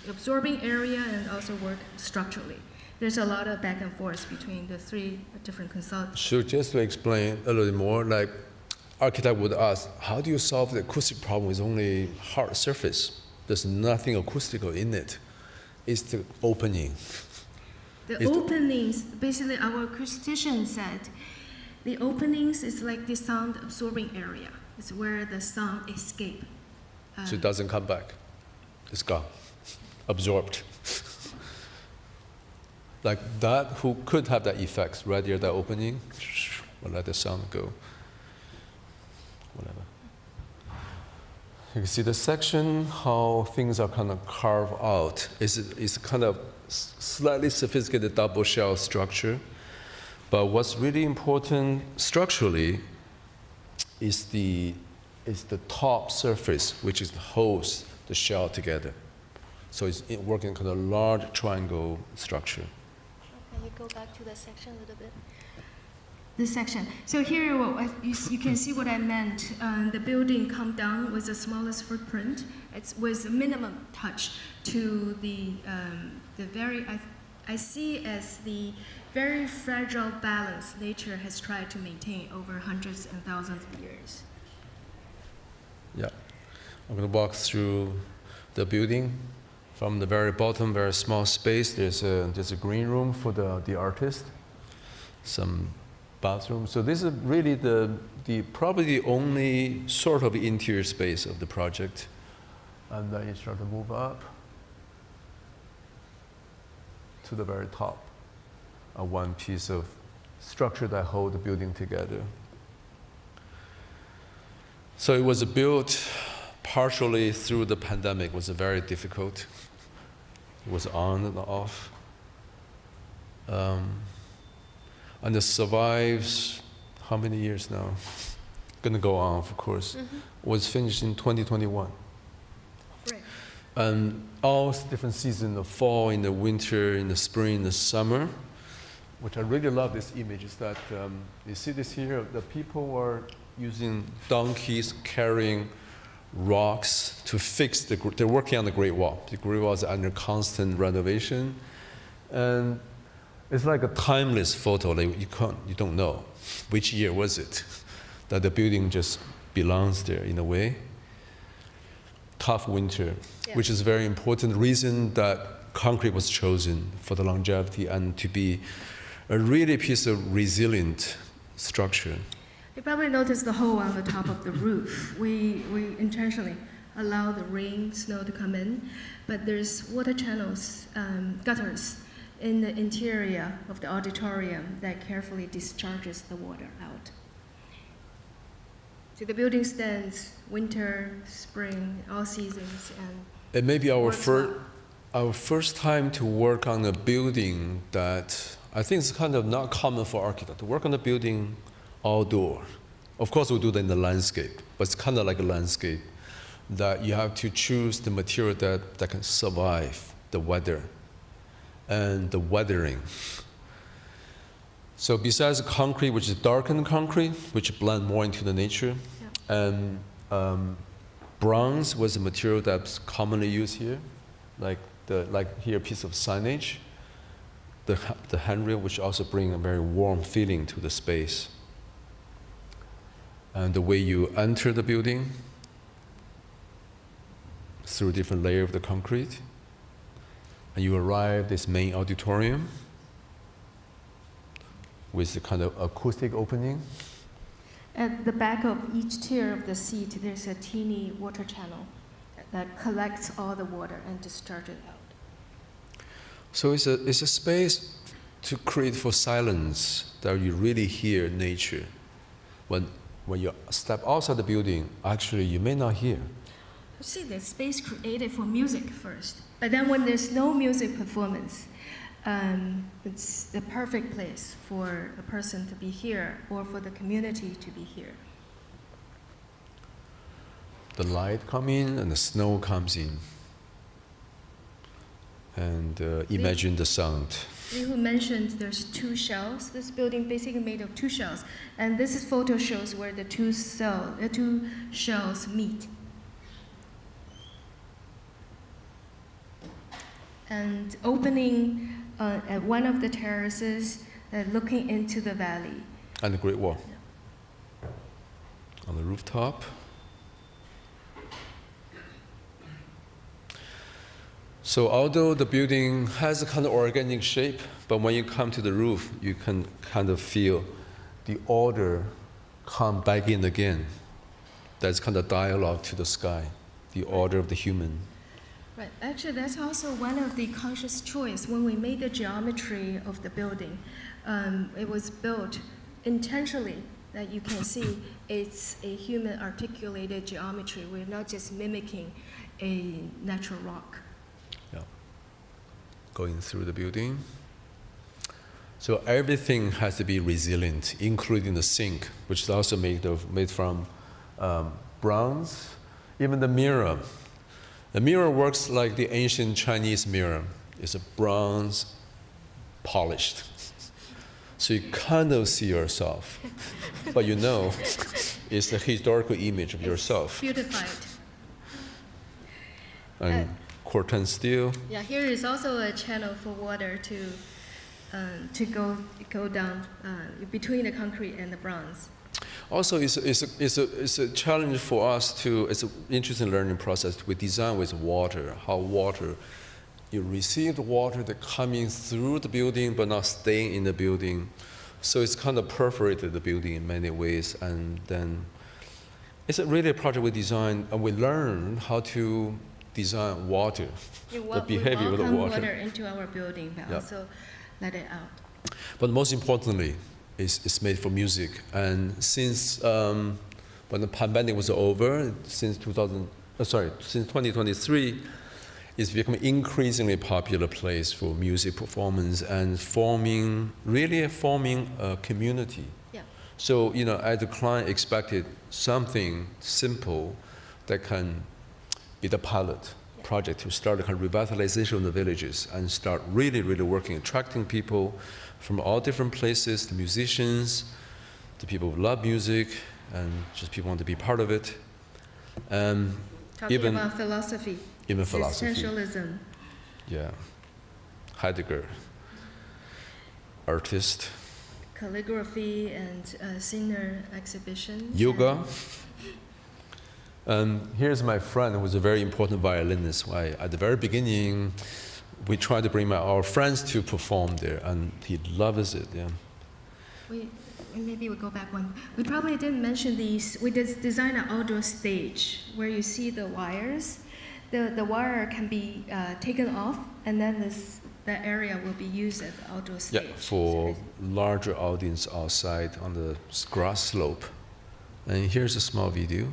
[SPEAKER 3] absorbing area, and also work structurally. There's a lot of back and forth between the three different consultants.
[SPEAKER 2] So just to explain a little more, like architect would ask, how do you solve the acoustic problem with only hard surface? There's nothing acoustical in it. It's the opening.
[SPEAKER 3] The openings, basically our acoustician said, the openings is like the sound absorbing area. It's where the sound escape.
[SPEAKER 2] So it doesn't come back. It's gone, absorbed. Like that, who could have that effect right there, that opening, or let the sound go, whatever. You can see the section, how things are kind of carved out. It's kind of slightly sophisticated double shell structure. But what's really important structurally is the top surface, which holds the shell together. So it's working kind of large triangle structure.
[SPEAKER 3] Can you go back to the section a little bit? This section. So here, you can see what I meant. The building come down with the smallest footprint. It's with minimum touch to the very, I see as the very fragile balance nature has tried to maintain over hundreds and thousands of years.
[SPEAKER 2] Yeah. I'm going to walk through the building. From the very bottom, very small space, there's a green room for the artist, some bathroom. So this is really probably the only sort of interior space of the project. And then you start to move up to the very top. One piece of structure that hold the building together. So it was built partially through the pandemic. It was very difficult. It was on and off. And it survives how many years now? Gonna go on, of course. Was finished in 2021.
[SPEAKER 3] Right.
[SPEAKER 2] And all different seasons, the fall, in the winter, in the spring, in the summer. Which I really love this image is that you see this here, the people were using donkeys carrying rocks to fix they're working on the Great Wall. The Great Wall is under constant renovation. And it's like a timeless photo. Like you don't know which year was it that the building just belongs there in a way. Tough winter, which is very important reason that concrete was chosen for the longevity and to be a really piece of resilient structure.
[SPEAKER 3] You probably noticed the hole on the top of the roof. We intentionally allow the rain, snow to come in, but there's water channels, gutters in the interior of the auditorium that carefully discharges the water out. So the building stands winter, spring, all seasons, and
[SPEAKER 2] it may be our
[SPEAKER 3] well.
[SPEAKER 2] first time to work on a building that I think it's kind of not common for architects to work on a building outdoor. Of course, we do that in the landscape, but it's kind of like a landscape that you have to choose the material that can survive the weather and the weathering. So besides concrete, which is darkened concrete, which blend more into the nature, and bronze was a material that's commonly used here, like here a piece of signage, the handrail, which also bring a very warm feeling to the space. And the way you enter the building through different layer of the concrete, and you arrive this main auditorium with a kind of acoustic opening.
[SPEAKER 3] At the back of each tier of the seat, there's a teeny water channel that collects all the water and discharges it out.
[SPEAKER 2] So it's a space to create for silence that you really hear nature. When you step outside the building, actually you may not hear.
[SPEAKER 3] see the space created for music first. But then when there's no music performance, it's the perfect place for a person to be here or for the community to be here.
[SPEAKER 2] The light comes in and the snow comes in. And imagine the sound.
[SPEAKER 3] You mentioned there's 2 shells. This building basically made of 2 shells. And this photo shows where the two shells meet. And opening at one of the terraces, looking into the valley.
[SPEAKER 2] And the Great Wall. Yeah. On the rooftop. So although the building has a kind of organic shape, but when you come to the roof, you can kind of feel the order come back in again. That's kind of dialogue to the sky, the order of the human.
[SPEAKER 3] Right. Actually, that's also one of the conscious choice when we made the geometry of the building. It was built intentionally that you can see it's a human articulated geometry. We're not just mimicking a natural rock.
[SPEAKER 2] Yeah. Going through the building. So everything has to be resilient, including the sink, which is also made from bronze. Even the mirror. The mirror works like the ancient Chinese mirror. It's a bronze, polished. So you kind of see yourself, but you know it's the historical image of yourself.
[SPEAKER 3] Beautified.
[SPEAKER 2] And curtain steel.
[SPEAKER 3] Yeah, here is also a channel for water to go down between the concrete and the bronze.
[SPEAKER 2] Also, it's a challenge for us to, it's an interesting learning process. We design with water, how water, you receive the water that coming through the building but not staying in the building. So it's kind of perforated the building in many ways. And then it's really a project we design, and we learn how to design water, the behavior of the water.
[SPEAKER 3] Water into our building, but also let it out.
[SPEAKER 2] But most importantly, it's made for music. And since when the pandemic was over, since 2023, it's become an increasingly popular place for music performance and forming a community.
[SPEAKER 3] Yeah.
[SPEAKER 2] So, as the client expected something simple that can be the pilot project to start the kind of revitalization of the villages and start really working, attracting people from all different places, the musicians, the people who love music, and just people want to be part of it.
[SPEAKER 3] Talking about philosophy.
[SPEAKER 2] Even philosophy.
[SPEAKER 3] Essentialism.
[SPEAKER 2] Yeah. Heidegger, artist.
[SPEAKER 3] Calligraphy and singer exhibition.
[SPEAKER 2] Yoga. Here's my friend who was a very important violinist. At the very beginning, we tried to bring our friends to perform there, and he loves it. Yeah.
[SPEAKER 3] Maybe we'll go back one. We probably didn't mention these. We designed an outdoor stage where you see the wires. The wire can be taken off, and then the area will be used as the outdoor stage.
[SPEAKER 2] Yeah, for larger audience outside on the grass slope. And here's a small video.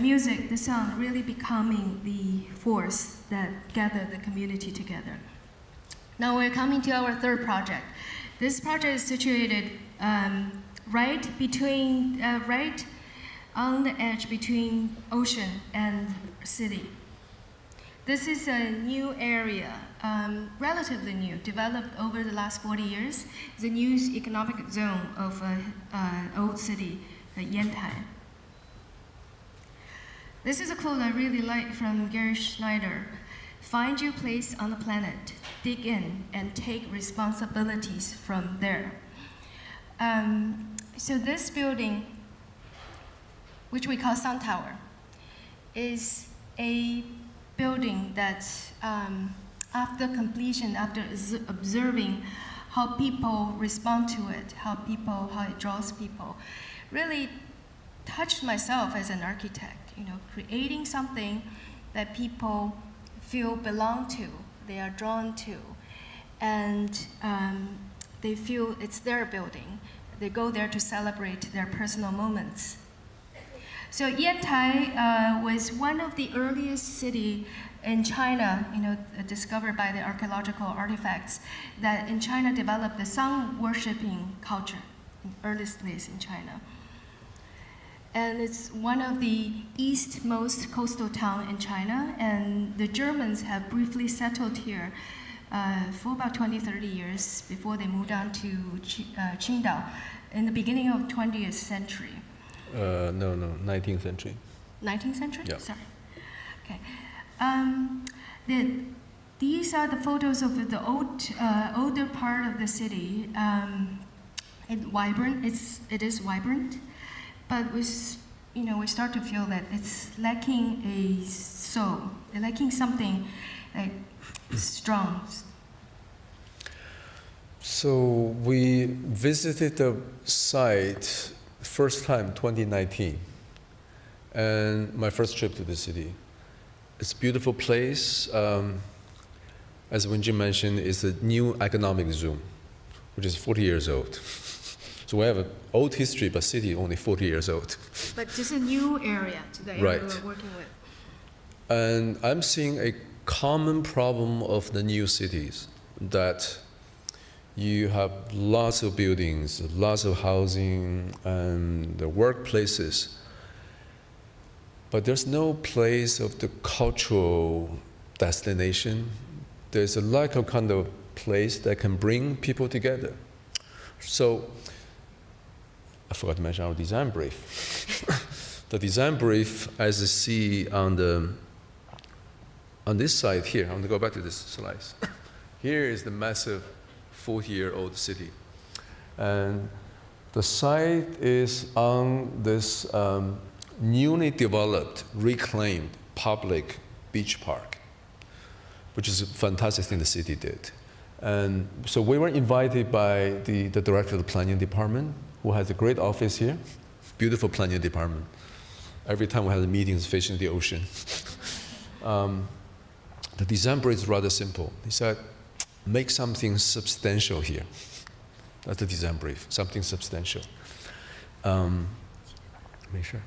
[SPEAKER 3] Music, the sound, really becoming the force that gathered the community together. Now we're coming to our third project. This project is situated right on the edge between ocean and city. This is a new area, relatively new, developed over the last 40 years. It's a new economic zone of an old city, Yantai. This is a quote I really like from Gary Schneider. Find your place on the planet, dig in, and take responsibilities from there. So this building, which we call Sun Tower, is a building that after completion, after observing how people respond to it, how it draws people, really touched myself as an architect, creating something that people feel belong to, they are drawn to, and they feel it's their building. They go there to celebrate their personal moments. So Yantai was one of the earliest city in China, discovered by the archaeological artifacts, that in China developed the sun worshipping culture, earliest place in China. And it's one of the eastmost coastal town in China, and the Germans have briefly settled here for about 20, 30 years before they moved on to Qingdao in the beginning of 20th century.
[SPEAKER 2] No, 19th century.
[SPEAKER 3] 19th century?
[SPEAKER 2] Yeah.
[SPEAKER 3] Sorry. Okay. These are the photos of the older part of the city. It is vibrant, but we start to feel that it's lacking a soul. It's lacking something like strong.
[SPEAKER 2] So we visited the site first time 2019, and my first trip to the city. It's a beautiful place. As Wenjing mentioned, it's a new economic zone, which is 40 years old. So we have an old history, but city only 40 years old.
[SPEAKER 3] But just a new area to the area
[SPEAKER 2] Right.
[SPEAKER 3] we're working with.
[SPEAKER 2] And I'm seeing a common problem of the new cities, that you have lots of buildings, lots of housing, and the workplaces, but there's no place of the cultural destination. There's a lack of kind of place that can bring people together. So, I forgot to mention our design brief. The design brief, as you see on this side here, I'm going to go back to this slide. Here is the massive 40-year-old city. And the site is on this newly developed, reclaimed public beach park, which is a fantastic thing the city did. And so we were invited by the director of the planning department, who has a great office here, beautiful planning department. Every time we had meetings facing the ocean. The design brief is rather simple. He said, make something substantial here. That's the design brief, something substantial. Make sure.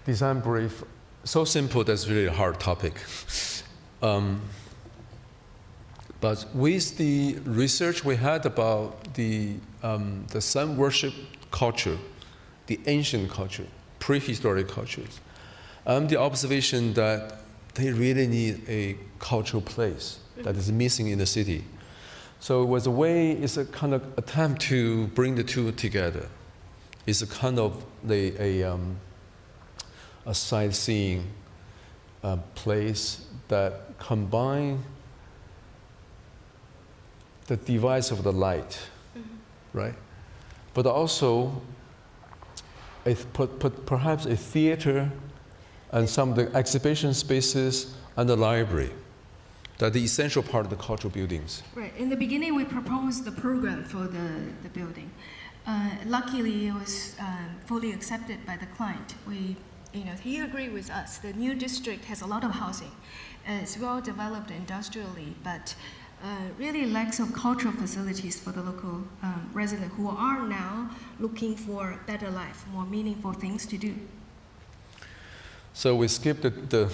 [SPEAKER 2] Design brief, so simple, that's really a hard topic. But with the research we had about the sun worship culture, the ancient culture, prehistoric cultures, the observation that they really need a cultural place that is missing in the city. So it was a way, it's a kind of attempt to bring the two together. It's a kind of a sightseeing place that combine the device of the light, right? But also perhaps a theater and some of the exhibition spaces and the library. That the essential part of the cultural buildings.
[SPEAKER 3] Right. In the beginning, we proposed the program for the building. Luckily, it was fully accepted by the client. He agreed with us. The new district has a lot of housing. It's well developed industrially, but really lacks of cultural facilities for the local residents who are now looking for a better life, more meaningful things to do.
[SPEAKER 2] So we skipped the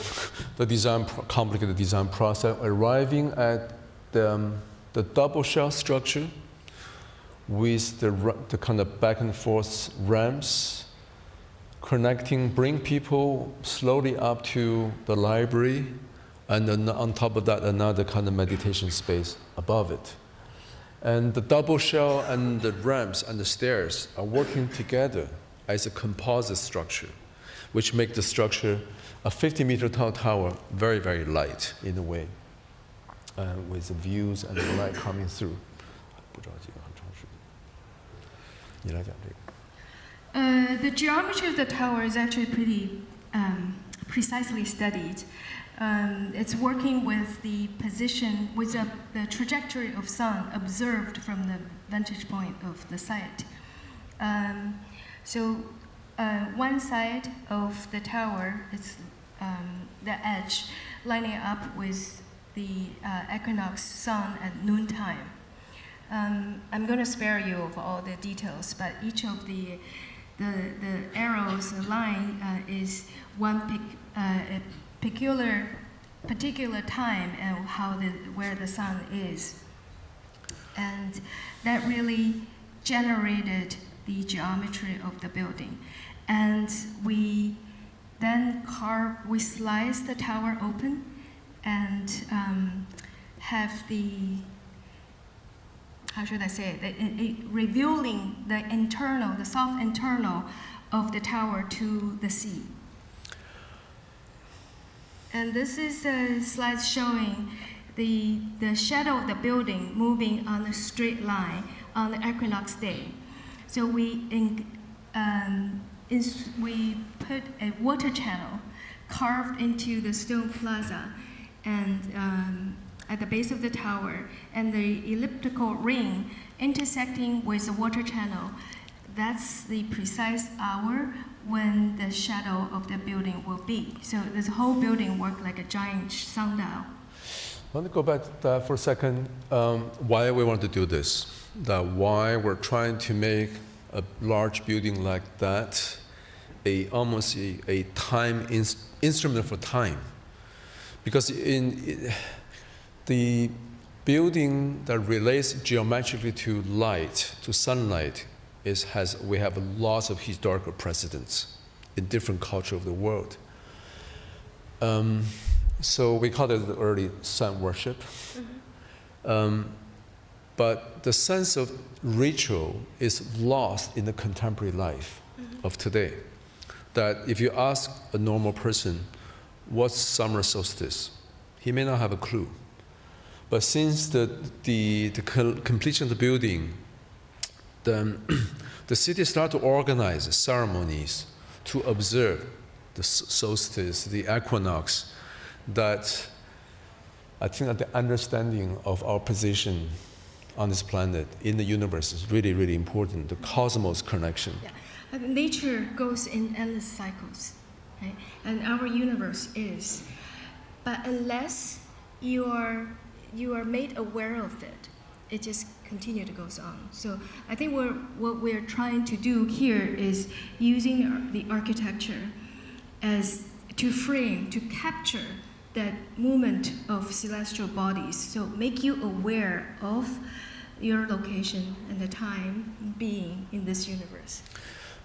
[SPEAKER 2] complicated design process, arriving at the double shell structure with the kind of back and forth ramps connecting, bring people slowly up to the library, and then on top of that, another kind of meditation space above it. And the double shell and the ramps and the stairs are working together as a composite structure, which make the structure, a 50-meter tall tower, very, very light in a way, with the views and the light coming through.
[SPEAKER 3] The geometry of the tower is actually pretty precisely studied. It's working with the position, with the trajectory of sun observed from the vantage point of the site. So one side of the tower is the edge lining up with the equinox sun at noontime. I'm going to spare you of all the details, but each of the arrows, the line is one particular time and where the sun is, and that really generated the geometry of the building. And we then we slice the tower open and have the, how should I say it, revealing the internal, the soft internal of the tower to the sea. And this is a slide showing the shadow of the building moving on a straight line on the equinox day. So we put a water channel carved into the stone plaza and at the base of the tower, and the elliptical ring intersecting with the water channel. That's the precise hour when the shadow of the building will be. So this whole building worked like a giant sundial.
[SPEAKER 2] I want to go back to that for a second. Why we want to do this? Why we're trying to make a large building like that almost a time instrument for time. Because the building that relates geometrically to light, to sunlight, we have lots of historical precedents in different cultures of the world. So we call it the early sun worship. But the sense of ritual is lost in the contemporary life of today. That if you ask a normal person, what's summer solstice? He may not have a clue. But since the completion of the building, the city started to organize ceremonies to observe the solstice, the equinox, that I think that the understanding of our position on this planet in the universe is really, really important, the cosmos connection.
[SPEAKER 3] Yeah. Nature goes in endless cycles, right? And our universe is. But unless you are made aware of it, it just continues to go on. So I think what we're trying to do here is using the architecture as to frame, to capture that movement of celestial bodies. So make you aware of your location and the time being in this universe.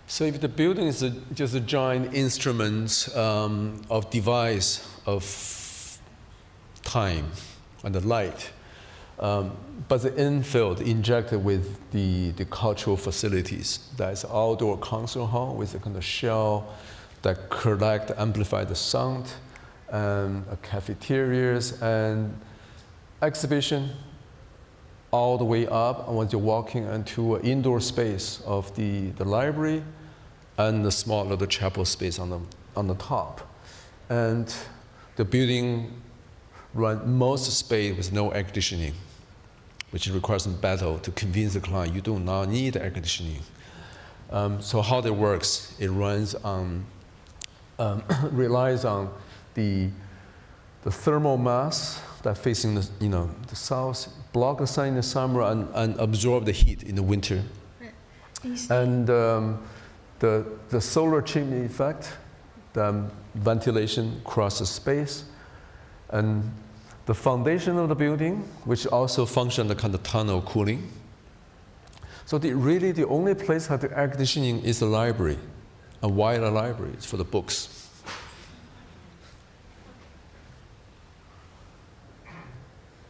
[SPEAKER 2] So if the building is just a giant instrument of device of time and the light, but the infill injected with the cultural facilities, that's outdoor concert hall with a kind of shell that collect, amplify the sound, cafeterias and exhibition all the way up. And once you're walking into an indoor space of the library and the small little chapel space on the top. And the building run most space with no air conditioning, which requires some battle to convince the client you do not need air conditioning. So how that works, it runs on, relies on the thermal mass that facing the south, block the sun in the summer and absorb the heat in the winter.
[SPEAKER 3] Right.
[SPEAKER 2] And the solar chimney effect, the ventilation crosses space, and the foundation of the building, which also functions the kind of tunnel cooling. So really the only place that the air conditioning is the library a wider library for the books.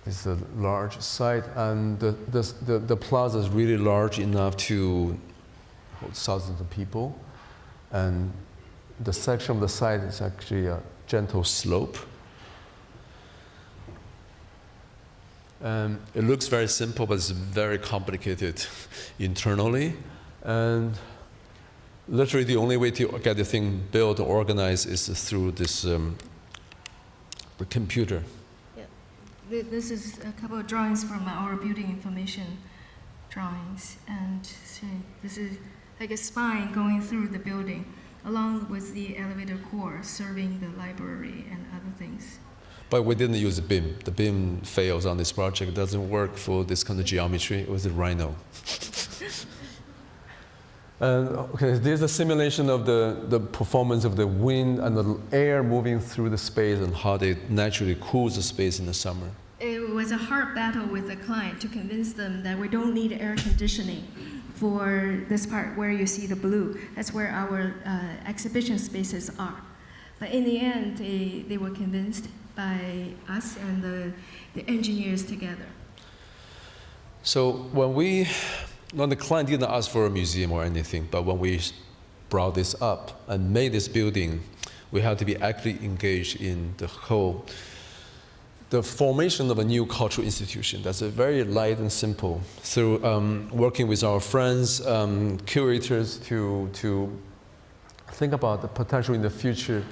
[SPEAKER 2] It's a large site, and the plaza is really large enough to hold thousands of people. And the section of the site is actually a gentle slope. It looks very simple, but it's very complicated internally. And literally the only way to get the thing built or organized is through this the computer.
[SPEAKER 3] This is a couple of drawings from our building information drawings, and so this is like a spine going through the building, along with the elevator core serving the library and other things.
[SPEAKER 2] But we didn't use a BIM. The BIM fails on this project. It doesn't work for this kind of geometry. It was a Rhino. And okay, there's a simulation of the performance of the wind and the air moving through the space and how they naturally cool the space in the summer.
[SPEAKER 3] It was a hard battle with the client to convince them that we don't need air conditioning for this part where you see the blue. That's where our exhibition spaces are. But in the end, they were convinced by us and the engineers together.
[SPEAKER 2] So when the client didn't ask for a museum or anything, but when we brought this up and made this building, we had to be actively engaged in the formation of a new cultural institution that's very light and simple. Through working with our friends, curators, to think about the potential in the future,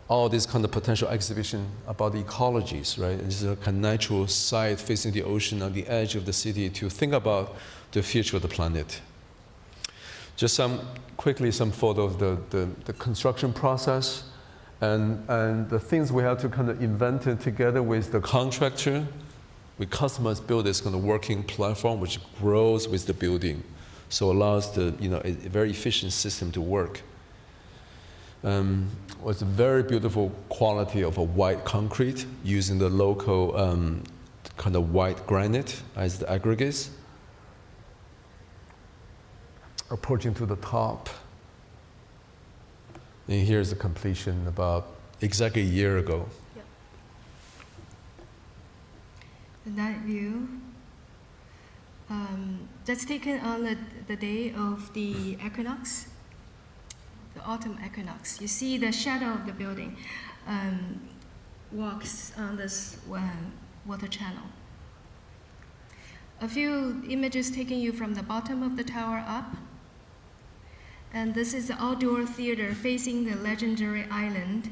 [SPEAKER 2] all these kind of potential exhibition about the ecologies, right? This is a kind of natural site facing the ocean on the edge of the city to think about the future of the planet. Just some photos of the construction process and the things we have to kind of invent it together with the contractor. We customize build this kind of working platform which grows with the building, so allows a very efficient system to work. Was a very beautiful quality of a white concrete using the local kind of white granite as the aggregates. Approaching to the top. And here's the completion about exactly a year ago.
[SPEAKER 3] Yep. The night view. That's taken on the day of the equinox, the autumn equinox. You see the shadow of the building walks on this water channel. A few images taking you from the bottom of the tower up. And this is the outdoor theater facing the legendary island.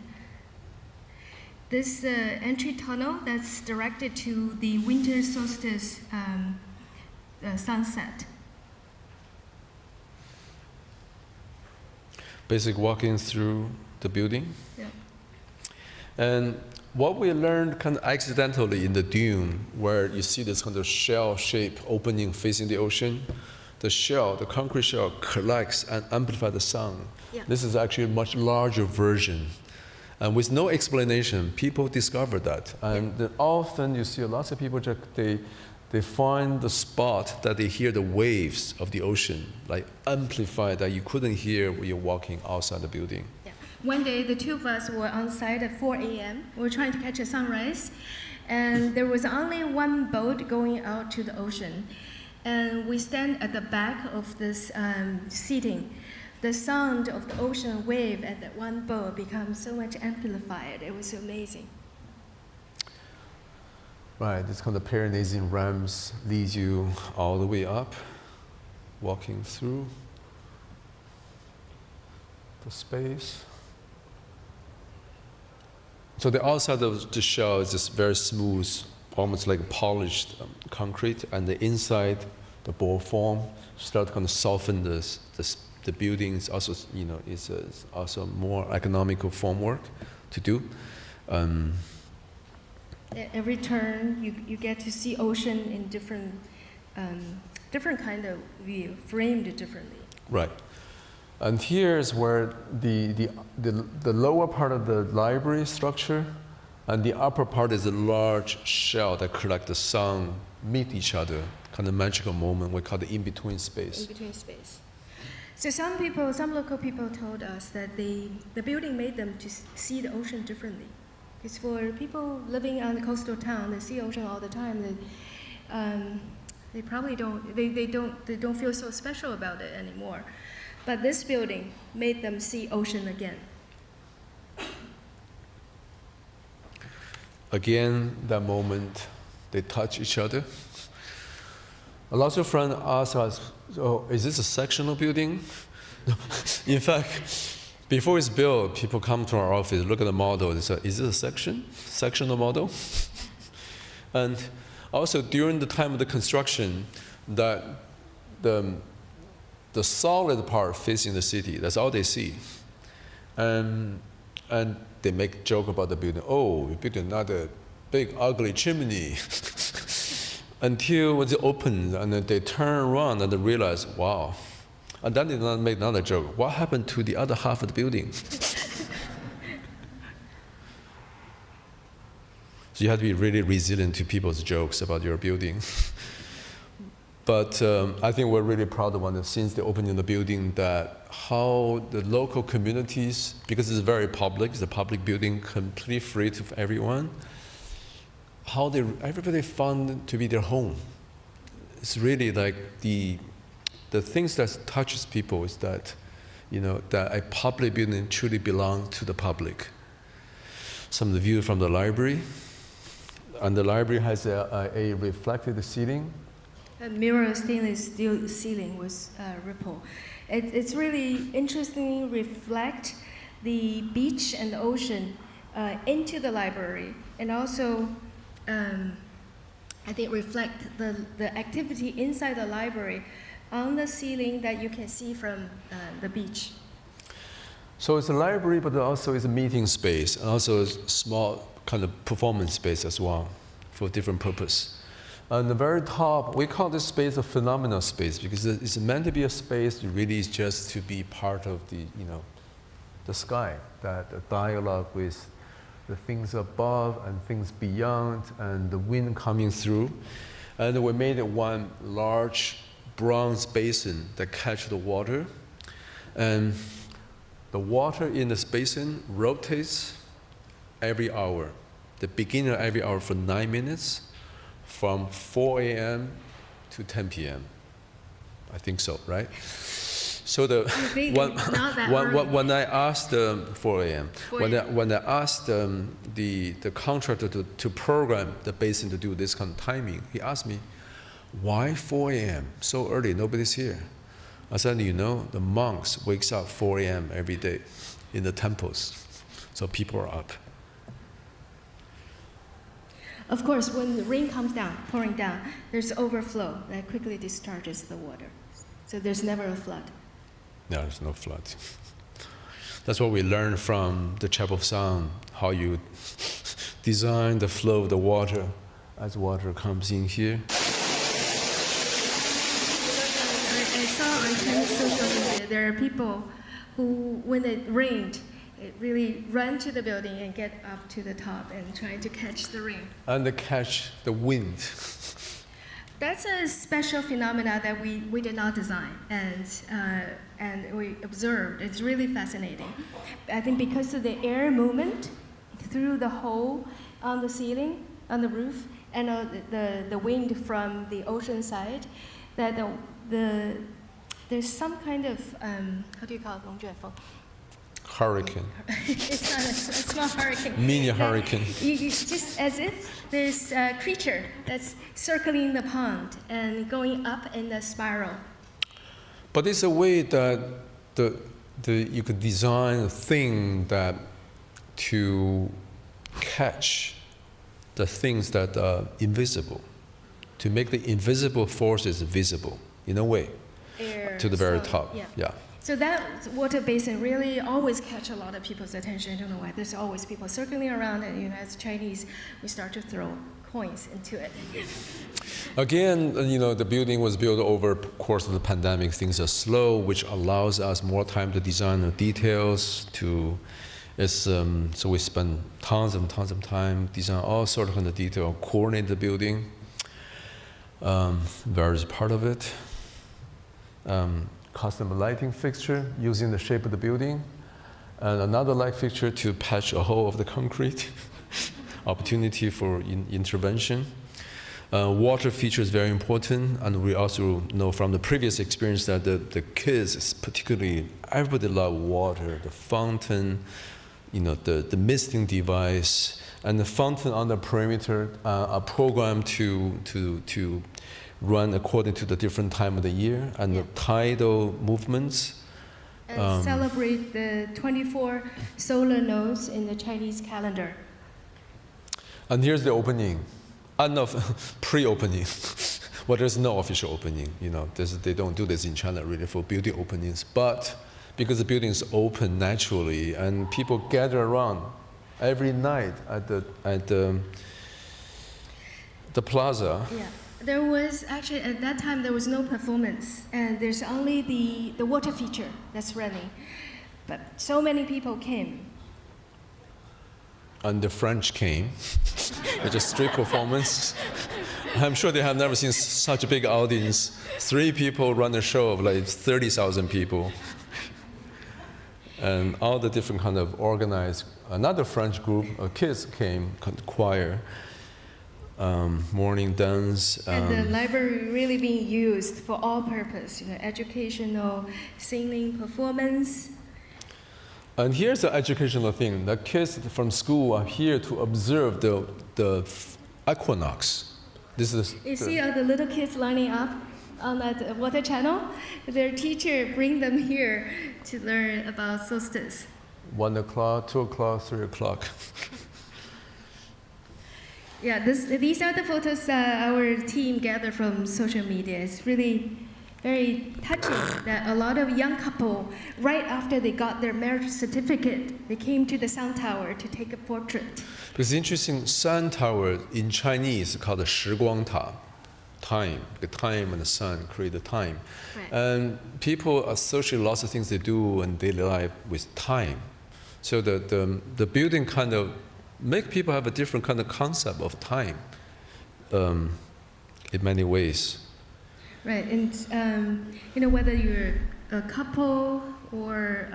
[SPEAKER 3] This entry tunnel that's directed to the winter solstice sunset.
[SPEAKER 2] Basic walking through the building.
[SPEAKER 3] Yeah.
[SPEAKER 2] And what we learned kind of accidentally in the dune, where you see this kind of shell shape opening facing the ocean, the concrete shell collects and amplifies the sound.
[SPEAKER 3] Yeah.
[SPEAKER 2] This is actually a much larger version. And with no explanation, people discover that. And then often you see lots of people, they find the spot that they hear the waves of the ocean, like amplified that you couldn't hear when you're walking outside the building.
[SPEAKER 3] Yeah. One day, the two of us were on site at 4 a.m. We were trying to catch a sunrise, and there was only one boat going out to the ocean. And we stand at the back of this seating. The sound of the ocean wave at that one boat becomes so much amplified. It was amazing.
[SPEAKER 2] Right, this kind of Pyrenean ramps leads you all the way up, walking through the space. So the outside of the shell is just very smooth, almost like polished concrete, and the inside, the ball form, start to kind of soften the building. Is also, is also more economical formwork to do.
[SPEAKER 3] At every turn, you get to see ocean in different kind of view, framed differently.
[SPEAKER 2] Right. And here's where the lower part of the library structure and the upper part is a large shell that collect the sound, meet each other, kind of magical moment we call the in-between space.
[SPEAKER 3] In-between space. So some local people told us that the building made them to see the ocean differently. Because for people living on the coastal town, they see ocean all the time. They probably don't feel so special about it anymore. But this building made them see ocean again.
[SPEAKER 2] Again, that moment, they touch each other. A lot of friends ask us, "Oh, is this a sectional building?" In fact, before it's built, people come to our office, look at the model, and say, "Is this a sectional model?" And also during the time of the construction, that the solid part facing the city, that's all they see. And they make joke about the building. "Oh, we built another big ugly chimney." Until when it opens and then they turn around and they realize, wow. And then they make another joke. What happened to the other half of the building? So you have to be really resilient to people's jokes about your building. But I think we're really proud of one that since the opening of the building, that how the local communities, because it's very public, it's a public building, completely free to everyone, how everybody found to be their home. It's really like the things that touches people is that, that a public building truly belongs to the public. Some of the view from the library, and the library has a reflected ceiling.
[SPEAKER 3] A mirror stainless steel ceiling with ripple. It's really interesting. Reflect the beach and the ocean into the library, and also I think reflect the activity inside the library on the ceiling that you can see from the beach.
[SPEAKER 2] So it's a library, but also it's a meeting space, and also a small kind of performance space as well, for different purpose. On the very top, we call this space a phenomenal space because it's meant to be a space really is just to be part of the sky, that the dialogue with the things above and things beyond, and the wind coming through. And we made one large bronze basin that catch the water. And the water in this basin rotates every hour. The beginning of every hour for 9 minutes, from 4 a.m. to 10 p.m. I think so, right? So when I asked 4 a.m. When I asked the contractor to program the basin to do this kind of timing, he asked me, "Why 4 a.m. so early? Nobody's here." I said, the monks wakes up 4 a.m. every day in the temples, so people are up.
[SPEAKER 3] Of course, when the rain comes down, pouring down, there's overflow that quickly discharges the water. So there's never a flood.
[SPEAKER 2] No, there's no flood. That's what we learned from the Chapel of Sound, how you design the flow of the water as water comes in here.
[SPEAKER 3] I saw on Chinese social media, there are people who, when it rained, it really run to the building and get up to the top and try to catch the rain.
[SPEAKER 2] And they catch the wind.
[SPEAKER 3] That's a special phenomena that we did not design, and we observed. It's really fascinating. I think because of the air movement through the hole on the ceiling, on the roof, and the wind from the ocean side, that there's some kind of how do you call it? 龙卷风.
[SPEAKER 2] Hurricane.
[SPEAKER 3] It's not hurricane.
[SPEAKER 2] Mini hurricane.
[SPEAKER 3] You just as if there's a creature that's circling the pond and going up in the spiral.
[SPEAKER 2] But it's a way that you could design a thing that to catch the things that are invisible, to make the invisible forces visible in a way,
[SPEAKER 3] Air,
[SPEAKER 2] to the very
[SPEAKER 3] so,
[SPEAKER 2] top. Yeah.
[SPEAKER 3] So that water basin really always catch a lot of people's attention. I don't know why. There's always people circling around, and as Chinese, we start to throw coins into it.
[SPEAKER 2] Again, the building was built over the course of the pandemic. Things are slow, which allows us more time to design the details. So we spend tons and tons of time design all sorts of kind of detail, coordinate the building. Various part of it. custom lighting fixture using the shape of the building, and another light fixture to patch a hole of the concrete, opportunity for intervention. Water feature is very important, and we also know from the previous experience that the kids, particularly, everybody love water, the fountain, the misting device, and the fountain on the perimeter are programmed to run according to the different time of the year and the tidal movements.
[SPEAKER 3] And celebrate the 24 solar nodes in the Chinese calendar.
[SPEAKER 2] And here's the opening. No, pre-opening. Well, there's no official opening. They don't do this in China really for building openings. But because the building is open naturally, and people gather around every night at the plaza.
[SPEAKER 3] Yeah, there was actually at that time there was no performance, and there's only the water feature that's running. But so many people came.
[SPEAKER 2] And the French came. It's a street performance. I'm sure they have never seen such a big audience. 3 people run a show of like 30,000 people. And all the different kind of organized, another French group of kids came, choir, morning dance.
[SPEAKER 3] And the library really being used for all purpose, educational, singing, performance.
[SPEAKER 2] And here's the educational thing. The kids from school are here to observe the equinox. This is
[SPEAKER 3] You see all the little kids lining up on that water channel? Their teacher bring them here to learn about solstice.
[SPEAKER 2] 1 o'clock, 2 o'clock, 3 o'clock.
[SPEAKER 3] Yeah, these are the photos our team gathered from social media. It's really very touching that a lot of young couple, right after they got their marriage certificate, they came to the Sun Tower to take a portrait.
[SPEAKER 2] It's interesting, Sun Tower in Chinese is called the 时光塔, time. The time and the sun create the time.
[SPEAKER 3] Right.
[SPEAKER 2] And people associate lots of things they do in daily life with time. So the building kind of make people have a different kind of concept of time in many ways.
[SPEAKER 3] Right, and whether you're a couple or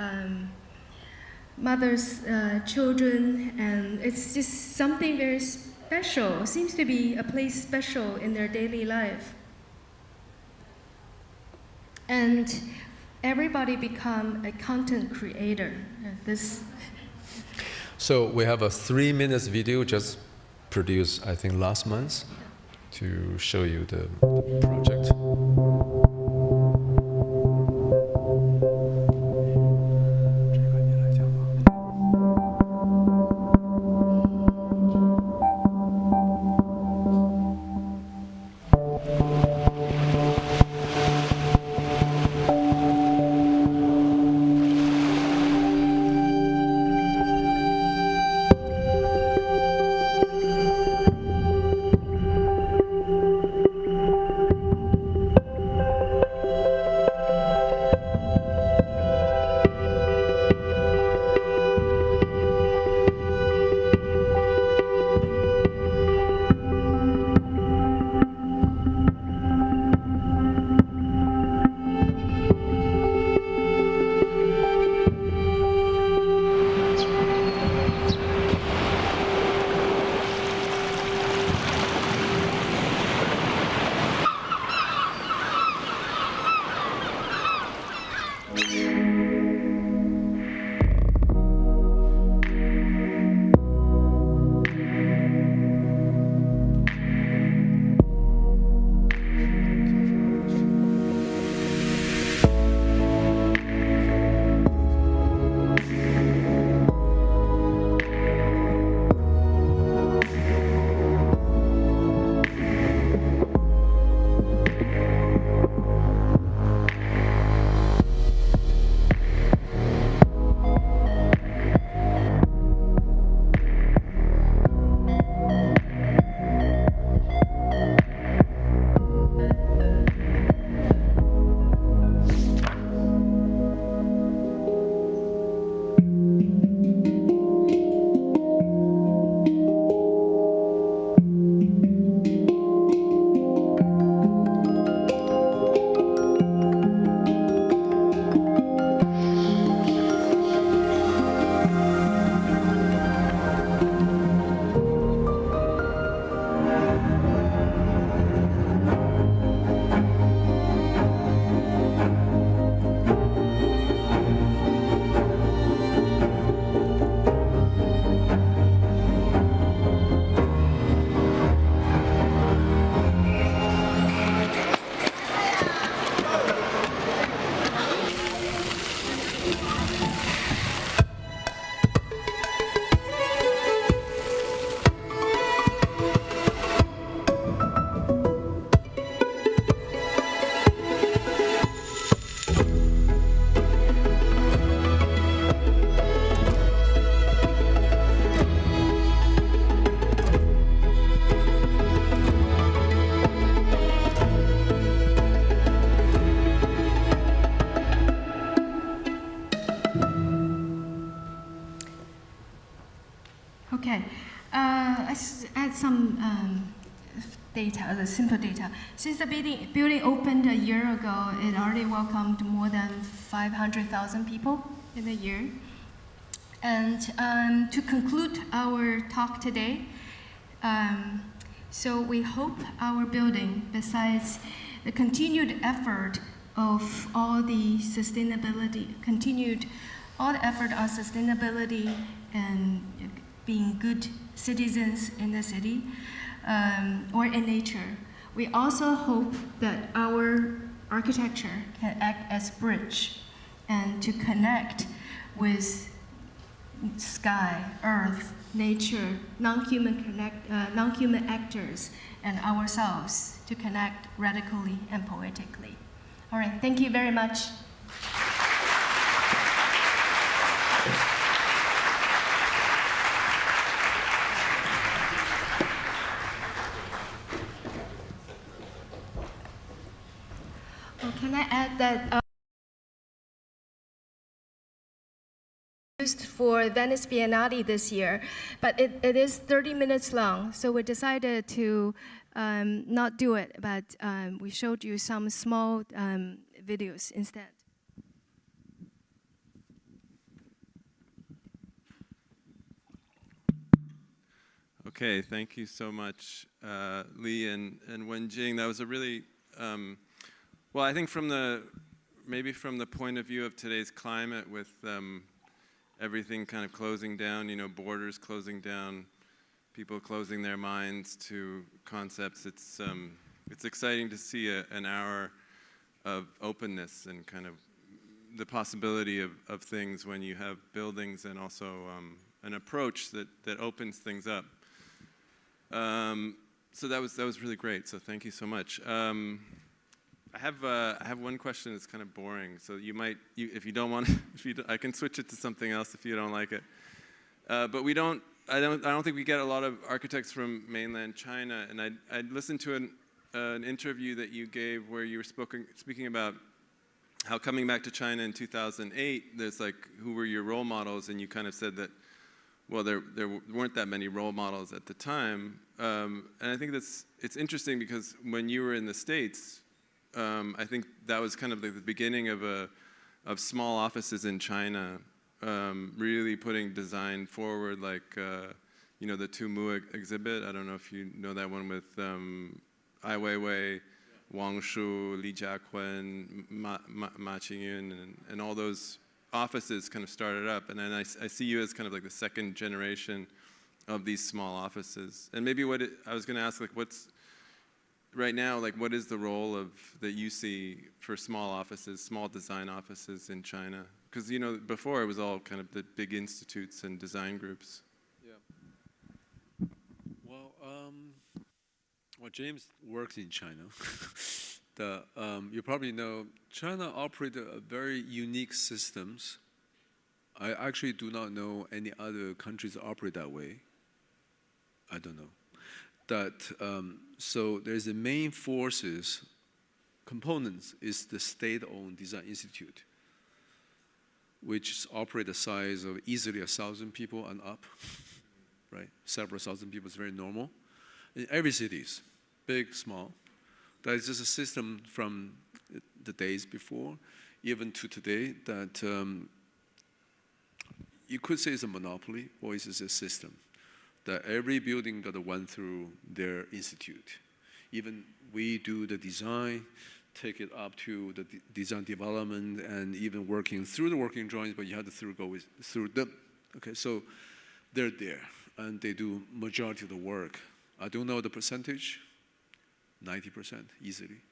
[SPEAKER 3] mothers, children, and it's just something very special. It seems to be a place special in their daily life. And everybody become a content creator.
[SPEAKER 2] So we have a 3-minute video just produced, I think, last month to show you the project.
[SPEAKER 3] Okay. Let's add some data, the simple data. Since the building opened a year ago, it already welcomed more than 500,000 people in a year. And to conclude our talk today, so we hope our building, besides the continued effort of all the effort on sustainability and being good citizens in the city or in nature, we also hope that our architecture can act as bridge and to connect with sky, earth, nature, non-human actors, and ourselves to connect radically and poetically. All right, thank you very much. Oh, can I add that used for Venice Biennale this year, but it is 30 minutes long, so we decided to not do it, but we showed you some small videos instead.
[SPEAKER 1] Okay, thank you so much, Lee and Wenjing. That was a really, well, I think maybe from the point of view of today's climate with everything kind of closing down, borders closing down, people closing their minds to concepts, it's exciting to see an hour of openness and kind of the possibility of things when you have buildings and also an approach that opens things up. So that was really great. So thank you so much. I have one question that's kind of boring. So if you don't want, I can switch it to something else if you don't like it. But I don't think we get a lot of architects from mainland China. And I listened to an interview that you gave where you were speaking about how coming back to China in 2008, there's like, who were your role models? And you kind of said that, well, there weren't that many role models at the time. And I think it's interesting because when you were in the States, I think that was kind of like the beginning of small offices in China, really putting design forward, like the Tumu exhibit. I don't know if you know that one with Ai Weiwei, Wang Shu, Li Jiaqun, Ma Qingyun, and all those offices kind of started up. And then I see you as kind of like the second generation of these small offices. And maybe I was going to ask, like, right now, like, what is the role that you see for small offices, small design offices in China? Because, before it was all kind of the big institutes and design groups.
[SPEAKER 2] Yeah. Well, James works in China. You probably know China operates a very unique systems. I actually do not know any other countries that operate that way. I don't know. So there's the main components is the state-owned design institute, which operate the size of easily 1,000 people and up, right? Several thousand people is very normal. In every cities, big, small. That is just a system from the days before, even to today, that you could say it's a monopoly, or it's a system. That every building got to run through their institute. Even we do the design, take it up to the design development, and even working through the working drawings, but you have to go through them. Okay, so they're there, and they do majority of the work. I don't know the percentage, 90% easily.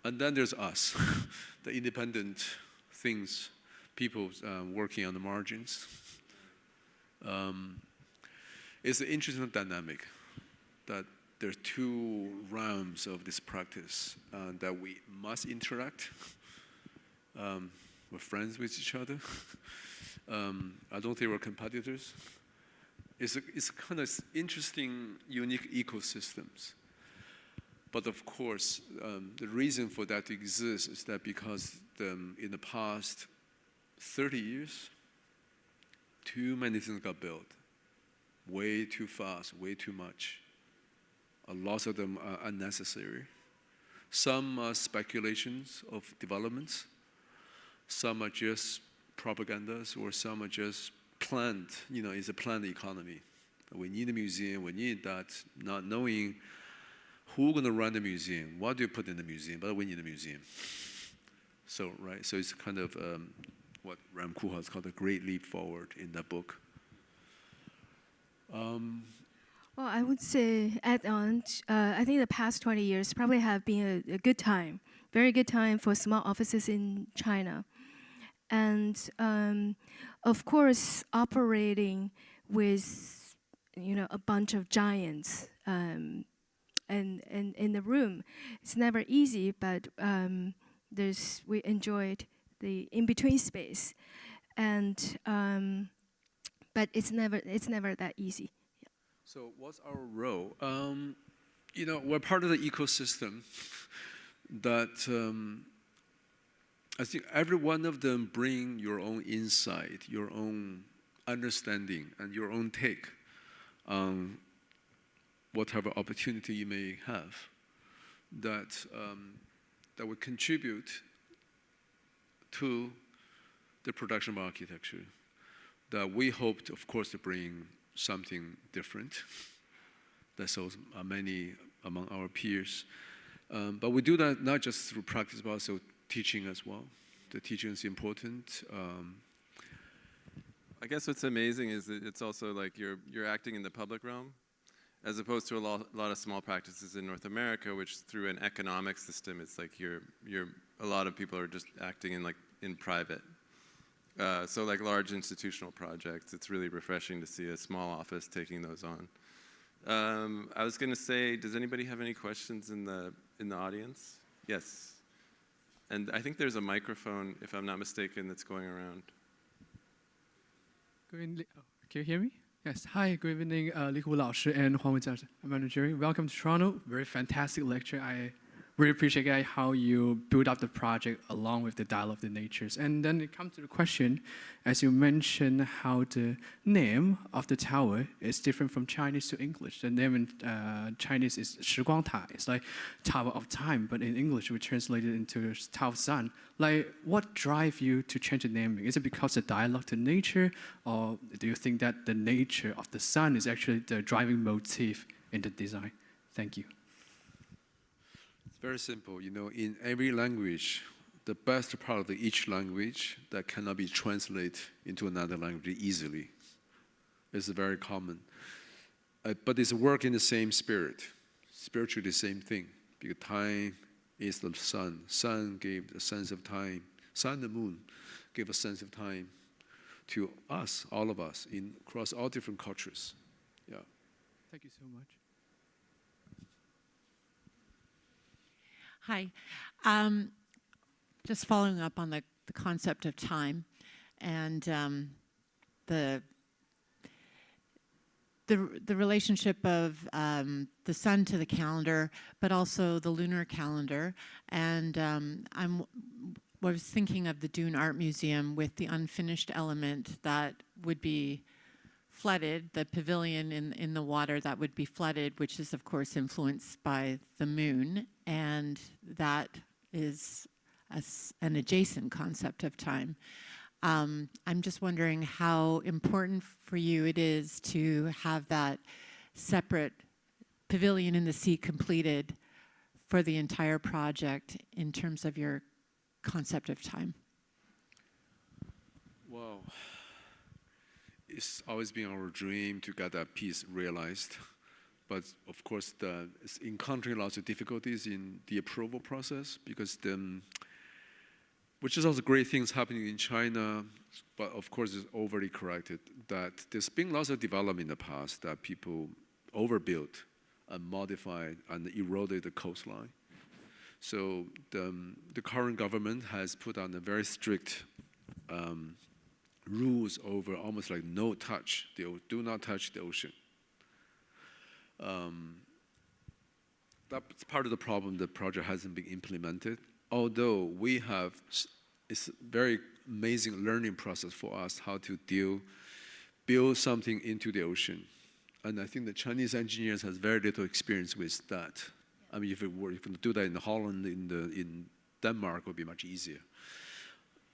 [SPEAKER 2] And then there's us, the independent people working on the margins. It's an interesting dynamic that there are two realms of this practice that we must interact. We're friends with each other. I don't think we're competitors. It's kind of interesting, unique ecosystems. But of course, the reason for that to exist is that because in the past 30 years too many things got built, way too fast, way too much. Lots of them are unnecessary. Some are speculations of developments. Some are just propagandas, or some are just planned. It's a planned economy. We need a museum, we need that, not knowing who's going to run the museum, what do you put in the museum, but we need a museum. So it's kind of what Ram Koolhaas called a great leap forward in that book.
[SPEAKER 3] Well, I would say add on, I think the past 20 years probably have been a good time, very good time for small offices in China. And of course, operating with, a bunch of giants and in the room, it's never easy, but we enjoyed the in-between space. And, but it's never that easy.
[SPEAKER 2] So what's our role? We're part of the ecosystem that I think every one of them bring your own insight, your own understanding, and your own take on whatever opportunity you may have that would contribute to the production of architecture, that we hoped, of course, to bring something different that so many among our peers. But we do that not just through practice, but also teaching as well. The teaching is important.
[SPEAKER 1] I guess what's amazing is that it's also like you're acting in the public realm, as opposed to a lot of small practices in North America, which through an economic system, it's like a lot of people are just acting in private. So like large institutional projects, it's really refreshing to see a small office taking those on. I was going to say, does anybody have any questions in the audience? Yes. And I think there's a microphone, if I'm not mistaken, that's going around.
[SPEAKER 4] Can you hear me? Yes. Hi, good evening, Li Hu Lao Shi and Huang Wenjing. I'm Andrew Jerry. Welcome to Toronto. Very fantastic lecture. I really appreciate how you build up the project along with the dialogue of the natures. And then it comes to the question, as you mentioned, how the name of the tower is different from Chinese to English. The name in Chinese is 时光塔. It's like Tower of Time, but in English we translate it into Tower of Sun. Like, what drives you to change the naming? Is it because of dialogue to nature, or do you think that the nature of the sun is actually the driving motif in the design? Thank you.
[SPEAKER 2] It's very simple. In every language, the best part of each language that cannot be translated into another language easily is very common. But it's work in the same spirit, spiritually the same thing. Because time is the sun. Sun gave a sense of time. Sun and the moon gave a sense of time to us, all of us, across all different cultures. Yeah.
[SPEAKER 4] Thank you so much.
[SPEAKER 5] Hi. Just following up on the concept of time and the relationship of the sun to the calendar, but also the lunar calendar. And I was thinking of the Dune Art Museum with the unfinished element that would be flooded, the pavilion in the water that would be flooded, which is of course influenced by the moon, and that is an adjacent concept of time. I'm just wondering how important for you it is to have that separate pavilion in the sea completed for the entire project in terms of your concept of time.
[SPEAKER 2] Wow. It's always been our dream to get that piece realized. But of course, it's encountering lots of difficulties in the approval process because which is also great things happening in China, but of course it's overly corrected, that there's been lots of development in the past that people overbuilt and modified and eroded the coastline. So the current government has put on a very strict rules over almost like no touch, do not touch the ocean. That's part of the problem. The project hasn't been implemented. Although it's a very amazing learning process for us how to deal build something into the ocean. And I think the Chinese engineers has very little experience with that. I mean, if you do that in Holland, in Denmark, it would be much easier.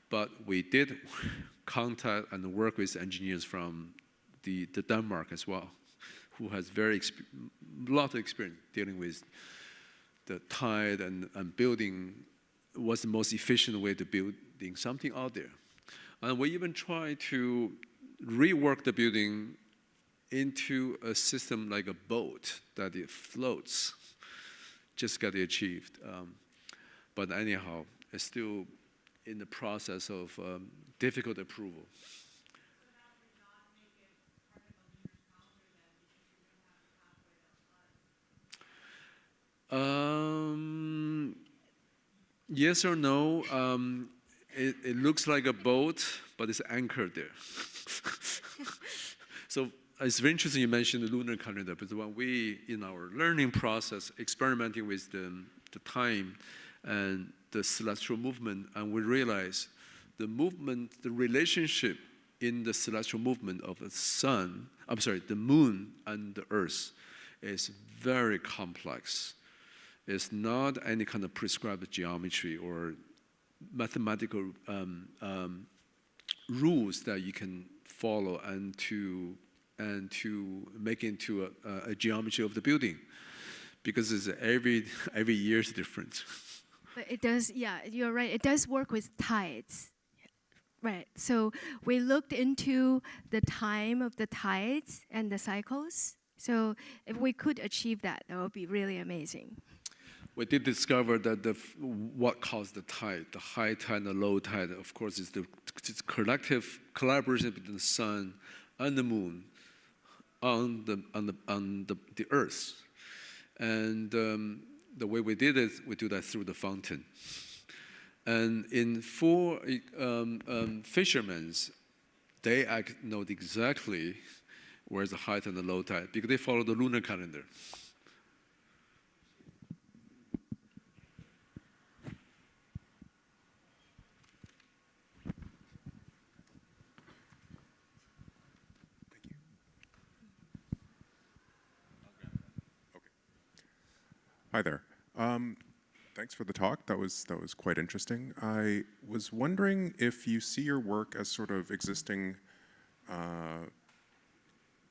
[SPEAKER 2] But we did contact and work with engineers from the Denmark as well, who has lot of experience dealing with the tide and building what's the most efficient way to building something out there. And we even try to rework the building into a system like a boat that it floats, just got it achieved. But anyhow, it's still in the process of difficult approval. Yes or no? It looks like a boat, but it's anchored there. So it's very interesting you mentioned the lunar calendar, because when we, in our learning process, experimenting with the time and the celestial movement, and we realize the movement, the relationship in the celestial movement of the moon and the earth is very complex. It's not any kind of prescribed geometry or mathematical rules that you can follow and to make into a geometry of the building, because it's every year is different.
[SPEAKER 3] But it does, yeah, you're right. It does work with tides, right? So we looked into the time of the tides and the cycles. So if we could achieve that, that would be really amazing.
[SPEAKER 2] We did discover that what caused the tide, the high tide and the low tide, of course, is it's collective collaboration between the sun and the moon on the earth. And the way we did it, we do that through the fountain. And for fishermen, they know exactly where's the high tide and the low tide, because they follow the lunar calendar.
[SPEAKER 6] Hi there. Thanks for the talk. That was quite interesting. I was wondering if you see your work as sort of existing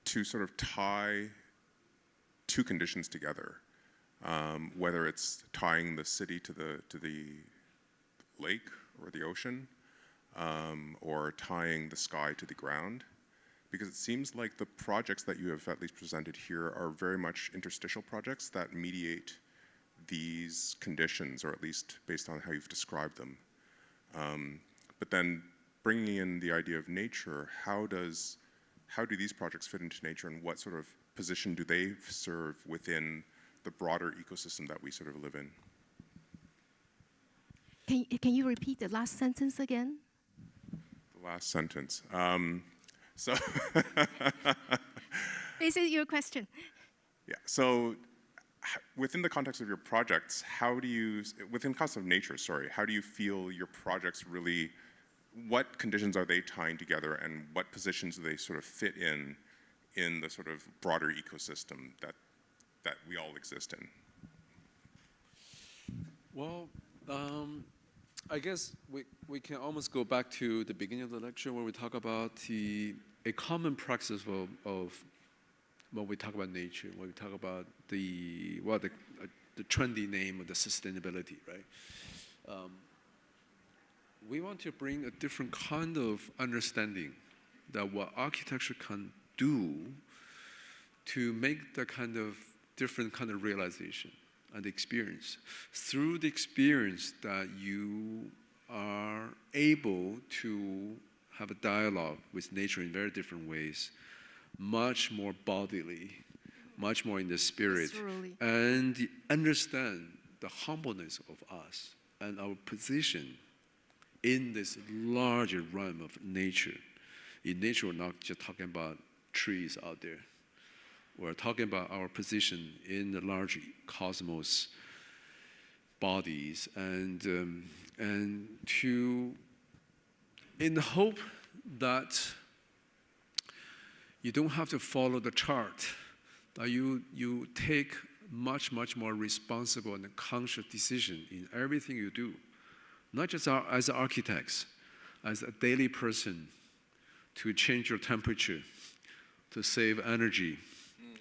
[SPEAKER 6] to sort of tie two conditions together, whether it's tying the city to the lake or the ocean, or tying the sky to the ground. Because it seems like the projects that you have at least presented here are very much interstitial projects that mediate these conditions, or at least based on how you've described them. But then bringing in the idea of nature, how do these projects fit into nature, and what sort of position do they serve within the broader ecosystem that we sort of live in?
[SPEAKER 3] Can you repeat the last sentence again?
[SPEAKER 6] The last sentence. So
[SPEAKER 3] This is your question.
[SPEAKER 6] yeah, so within the context of your projects, within the context of nature, how do you feel your projects really, what conditions are they tying together, and what positions do they sort of fit in the sort of broader ecosystem that we all exist in?
[SPEAKER 2] Well, I guess we can almost go back to the beginning of the lecture where we talk about a common practice of when we talk about nature, when we talk about the trendy name of the sustainability, right? We want to bring a different kind of understanding that what architecture can do to make the kind of different kind of realization and experience. Through the experience that you are able to have a dialogue with nature in very different ways, much more bodily, much more in the spirit,
[SPEAKER 3] Viscerally.
[SPEAKER 2] and understand the humbleness of us and our position in this larger realm of nature. In nature, we're not just talking about trees out there. We're talking about our position in the large cosmos bodies, and to, in the hope that you don't have to follow the chart. You take much more responsible and conscious decision in everything you do, not just as architects, as a daily person, to change your temperature, to save energy,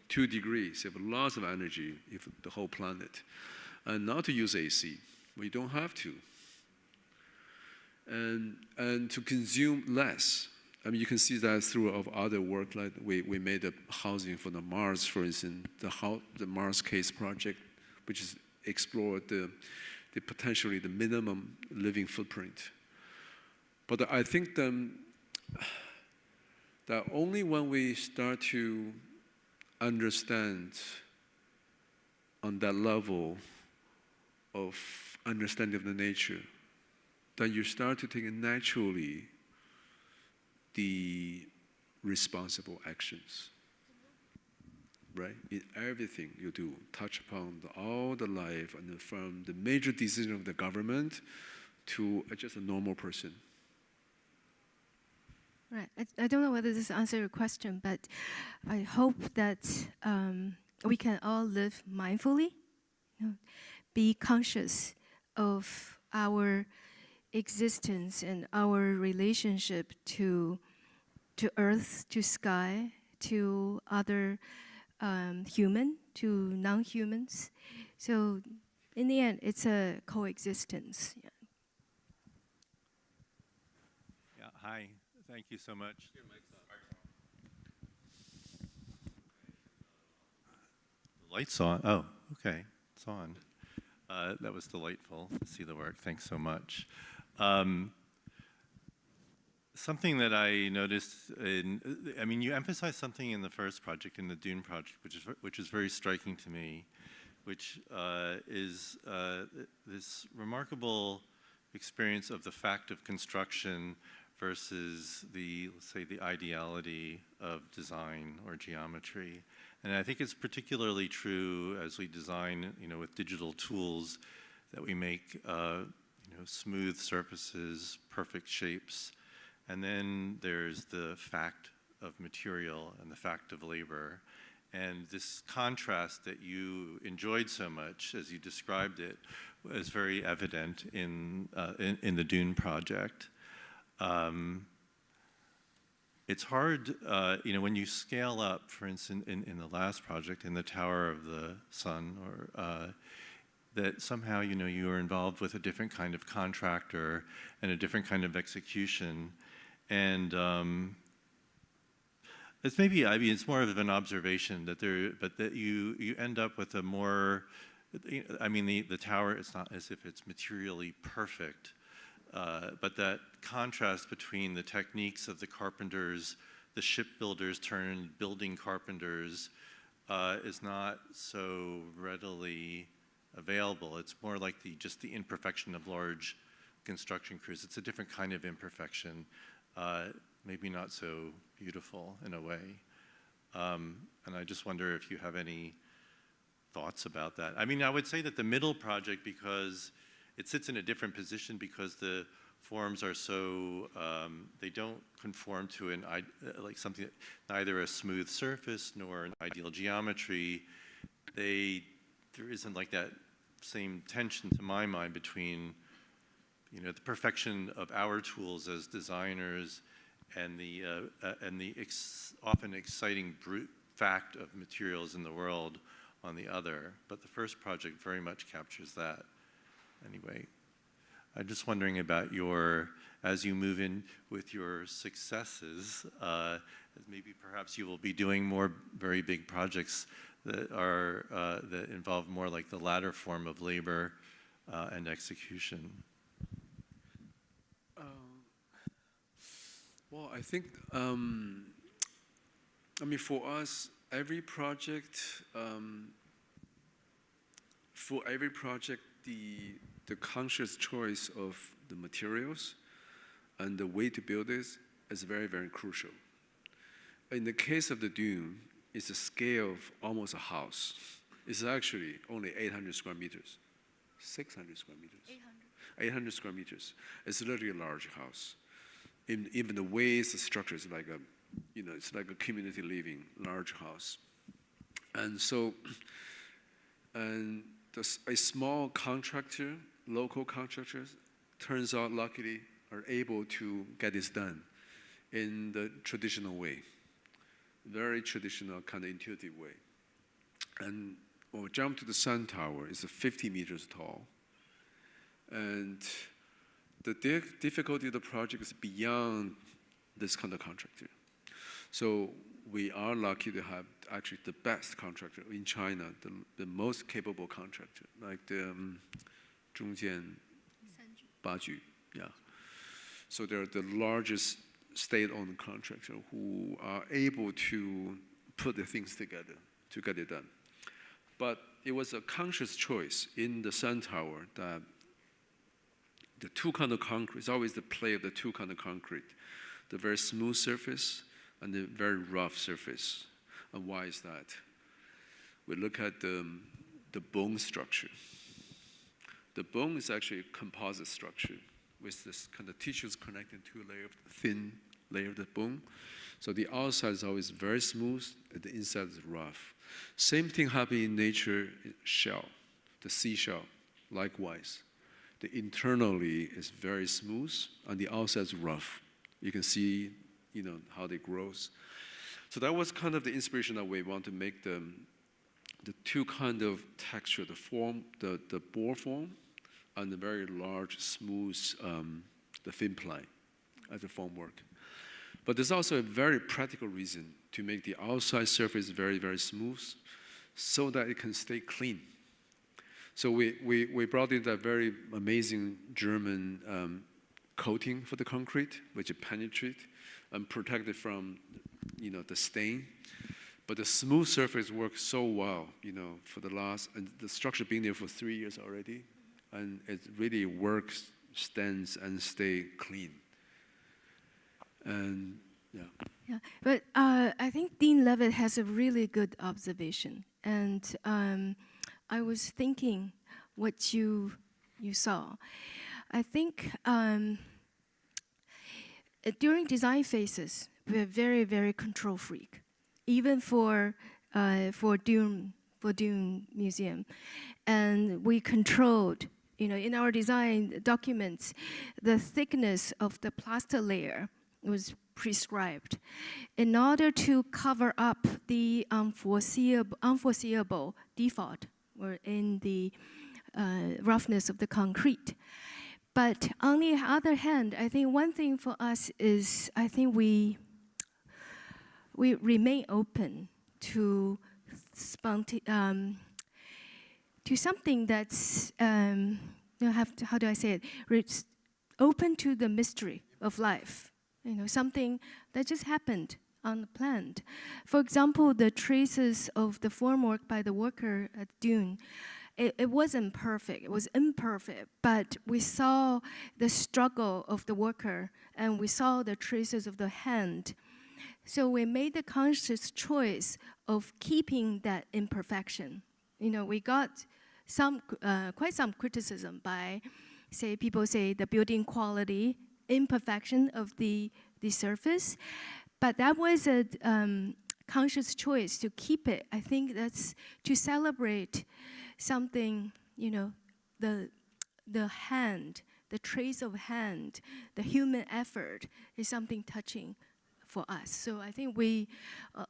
[SPEAKER 2] 2 degrees, save lots of energy if the whole planet, and not to use AC. We don't have to. And to consume less. I mean, you can see that through of other work, like we made a housing for the Mars, for instance, the Mars case project, which is explored the potentially the minimum living footprint. But I think that only when we start to understand on that level of understanding of the nature, then you start to take naturally the responsible actions, right? In everything you do, touch upon all the life, and from the major decision of the government to just a normal person.
[SPEAKER 3] Right. I don't know whether this answers your question, but I hope that we can all live mindfully, be conscious of our existence and our relationship to earth, to sky, to other human, to non-humans. So in the end, it's a coexistence.
[SPEAKER 7] Yeah, hi. Thank you so much. The light's on. Oh, okay. It's on. That was delightful to see the work. Thanks so much. Something that I noticed I mean, you emphasized something in the first project, in the Dune project, which is very striking to me, which is this remarkable experience of the fact of construction versus let's say, the ideality of design or geometry. And I think it's particularly true as we design, with digital tools, that we make, smooth surfaces, perfect shapes. And then there's the fact of material and the fact of labor. And this contrast that you enjoyed so much as you described it was very evident in the Dune project. It's hard, when you scale up, for instance, in the last project, in the Tower of the Sun, or that somehow, you are involved with a different kind of contractor and a different kind of execution. And it's maybe, it's more of an observation that that you end up with a more, the tower, it's not as if it's materially perfect, but that contrast between the techniques of the carpenters, the shipbuilders turned building carpenters, is not so readily available. It's more like just the imperfection of large construction crews. It's a different kind of imperfection, maybe not so beautiful in a way. And I just wonder if you have any thoughts about that. I would say that the middle project, because it sits in a different position, because the forms are so, they don't conform to something, neither a smooth surface nor an ideal geometry. There isn't like that same tension, to my mind, between the perfection of our tools as designers and the often exciting brute fact of materials in the world on the other. But the first project very much captures that. Anyway, I'm just wondering about as you move in with your successes, maybe perhaps you will be doing more very big projects that involve more like the latter form of labor and execution.
[SPEAKER 2] Well, I think, for us, every project, the conscious choice of the materials and the way to build this is very, very crucial. In the case of the Dune, it's a scale of almost a house. It's actually only 800 square meters, 600 square meters. 800 square meters. It's literally a large house. Even the ways, the structure is like it's like a community living, large house. And so, a small contractor, local contractors, turns out luckily are able to get this done in the traditional way, very traditional, kind of intuitive way. And when we jump to the sun tower, it's 50 meters tall. And the difficulty of the project is beyond this kind of contractor. So we are lucky to have actually the best contractor in China, the most capable contractor, like the Zhongjian Baju, yeah. So they're the largest state-owned contractor who are able to put the things together to get it done. But it was a conscious choice in the sun tower that the two kind of concrete, it's always the play of the two kind of concrete, the very smooth surface and the very rough surface. And why is that? We look at the bone structure. The bone is actually a composite structure with this kind of tissues connected to a layer of thin layer of the bone. So the outside is always very smooth, and the inside is rough. Same thing happens in nature, shell, the seashell, likewise. The internally is very smooth, and the outside is rough. You can see, how they grow. So that was kind of the inspiration that we want to make the two kind of texture, the form, the bore form, and the very large, smooth, the thin ply as a formwork. But there's also a very practical reason to make the outside surface very, very smooth so that it can stay clean. So we brought in that very amazing German coating for the concrete, which penetrate and protect it from, the stain. But the smooth surface works so well, for the last, and the structure being there for 3 years already, and it really works, stands, and stay clean. And yeah.
[SPEAKER 3] Yeah, but I think Dean Levitt has a really good observation, and I was thinking what you saw. I think during design phases, we're very, very control freak, even for Dune Museum, and we controlled. In our design documents, the thickness of the plaster layer was prescribed in order to cover up the unforeseeable default or in the roughness of the concrete. But on the other hand, I think one thing for us is I think we remain open to something that's how do I say it? It's open to the mystery of life. Something that just happened unplanned. For example, the traces of the formwork by the worker at Dune, it wasn't perfect, it was imperfect, but we saw the struggle of the worker and we saw the traces of the hand. So we made the conscious choice of keeping that imperfection. We got quite some criticism by, people say the building quality, imperfection of the surface, but that was a conscious choice to keep it. I think that's to celebrate something, the hand, the trace of hand, the human effort is something touching for us. So I think we,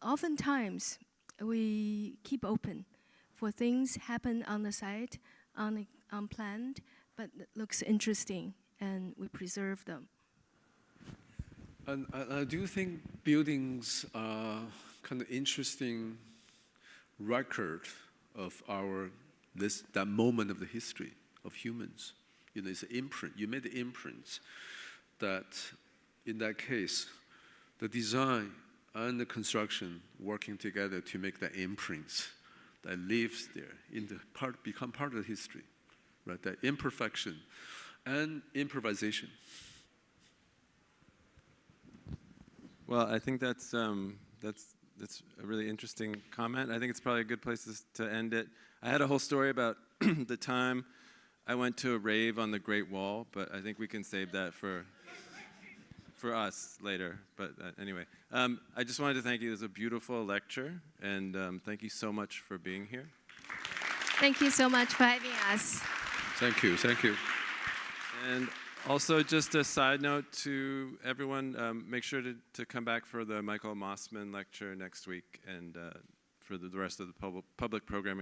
[SPEAKER 3] oftentimes, we keep open for things happen on the site, unplanned, but it looks interesting, and we preserve them.
[SPEAKER 2] And I do think buildings are kind of interesting record of that moment of the history of humans. It's an imprint. You made the imprints that, in that case, the design and the construction working together to make the imprints that lives there become part of the history, right? That imperfection and improvisation.
[SPEAKER 1] Well, I think that's a really interesting comment. I think it's probably a good place to end it. I had a whole story about the time I went to a rave on the Great Wall, but I think we can save that for for us later. But anyway, I just wanted to thank you. It was a beautiful lecture, and thank you so much for being here.
[SPEAKER 3] Thank you so much for having us.
[SPEAKER 2] Thank you, thank you.
[SPEAKER 1] And also, just a side note to everyone, make sure to come back for the Michael Mossman lecture next week and for the rest of the public programming.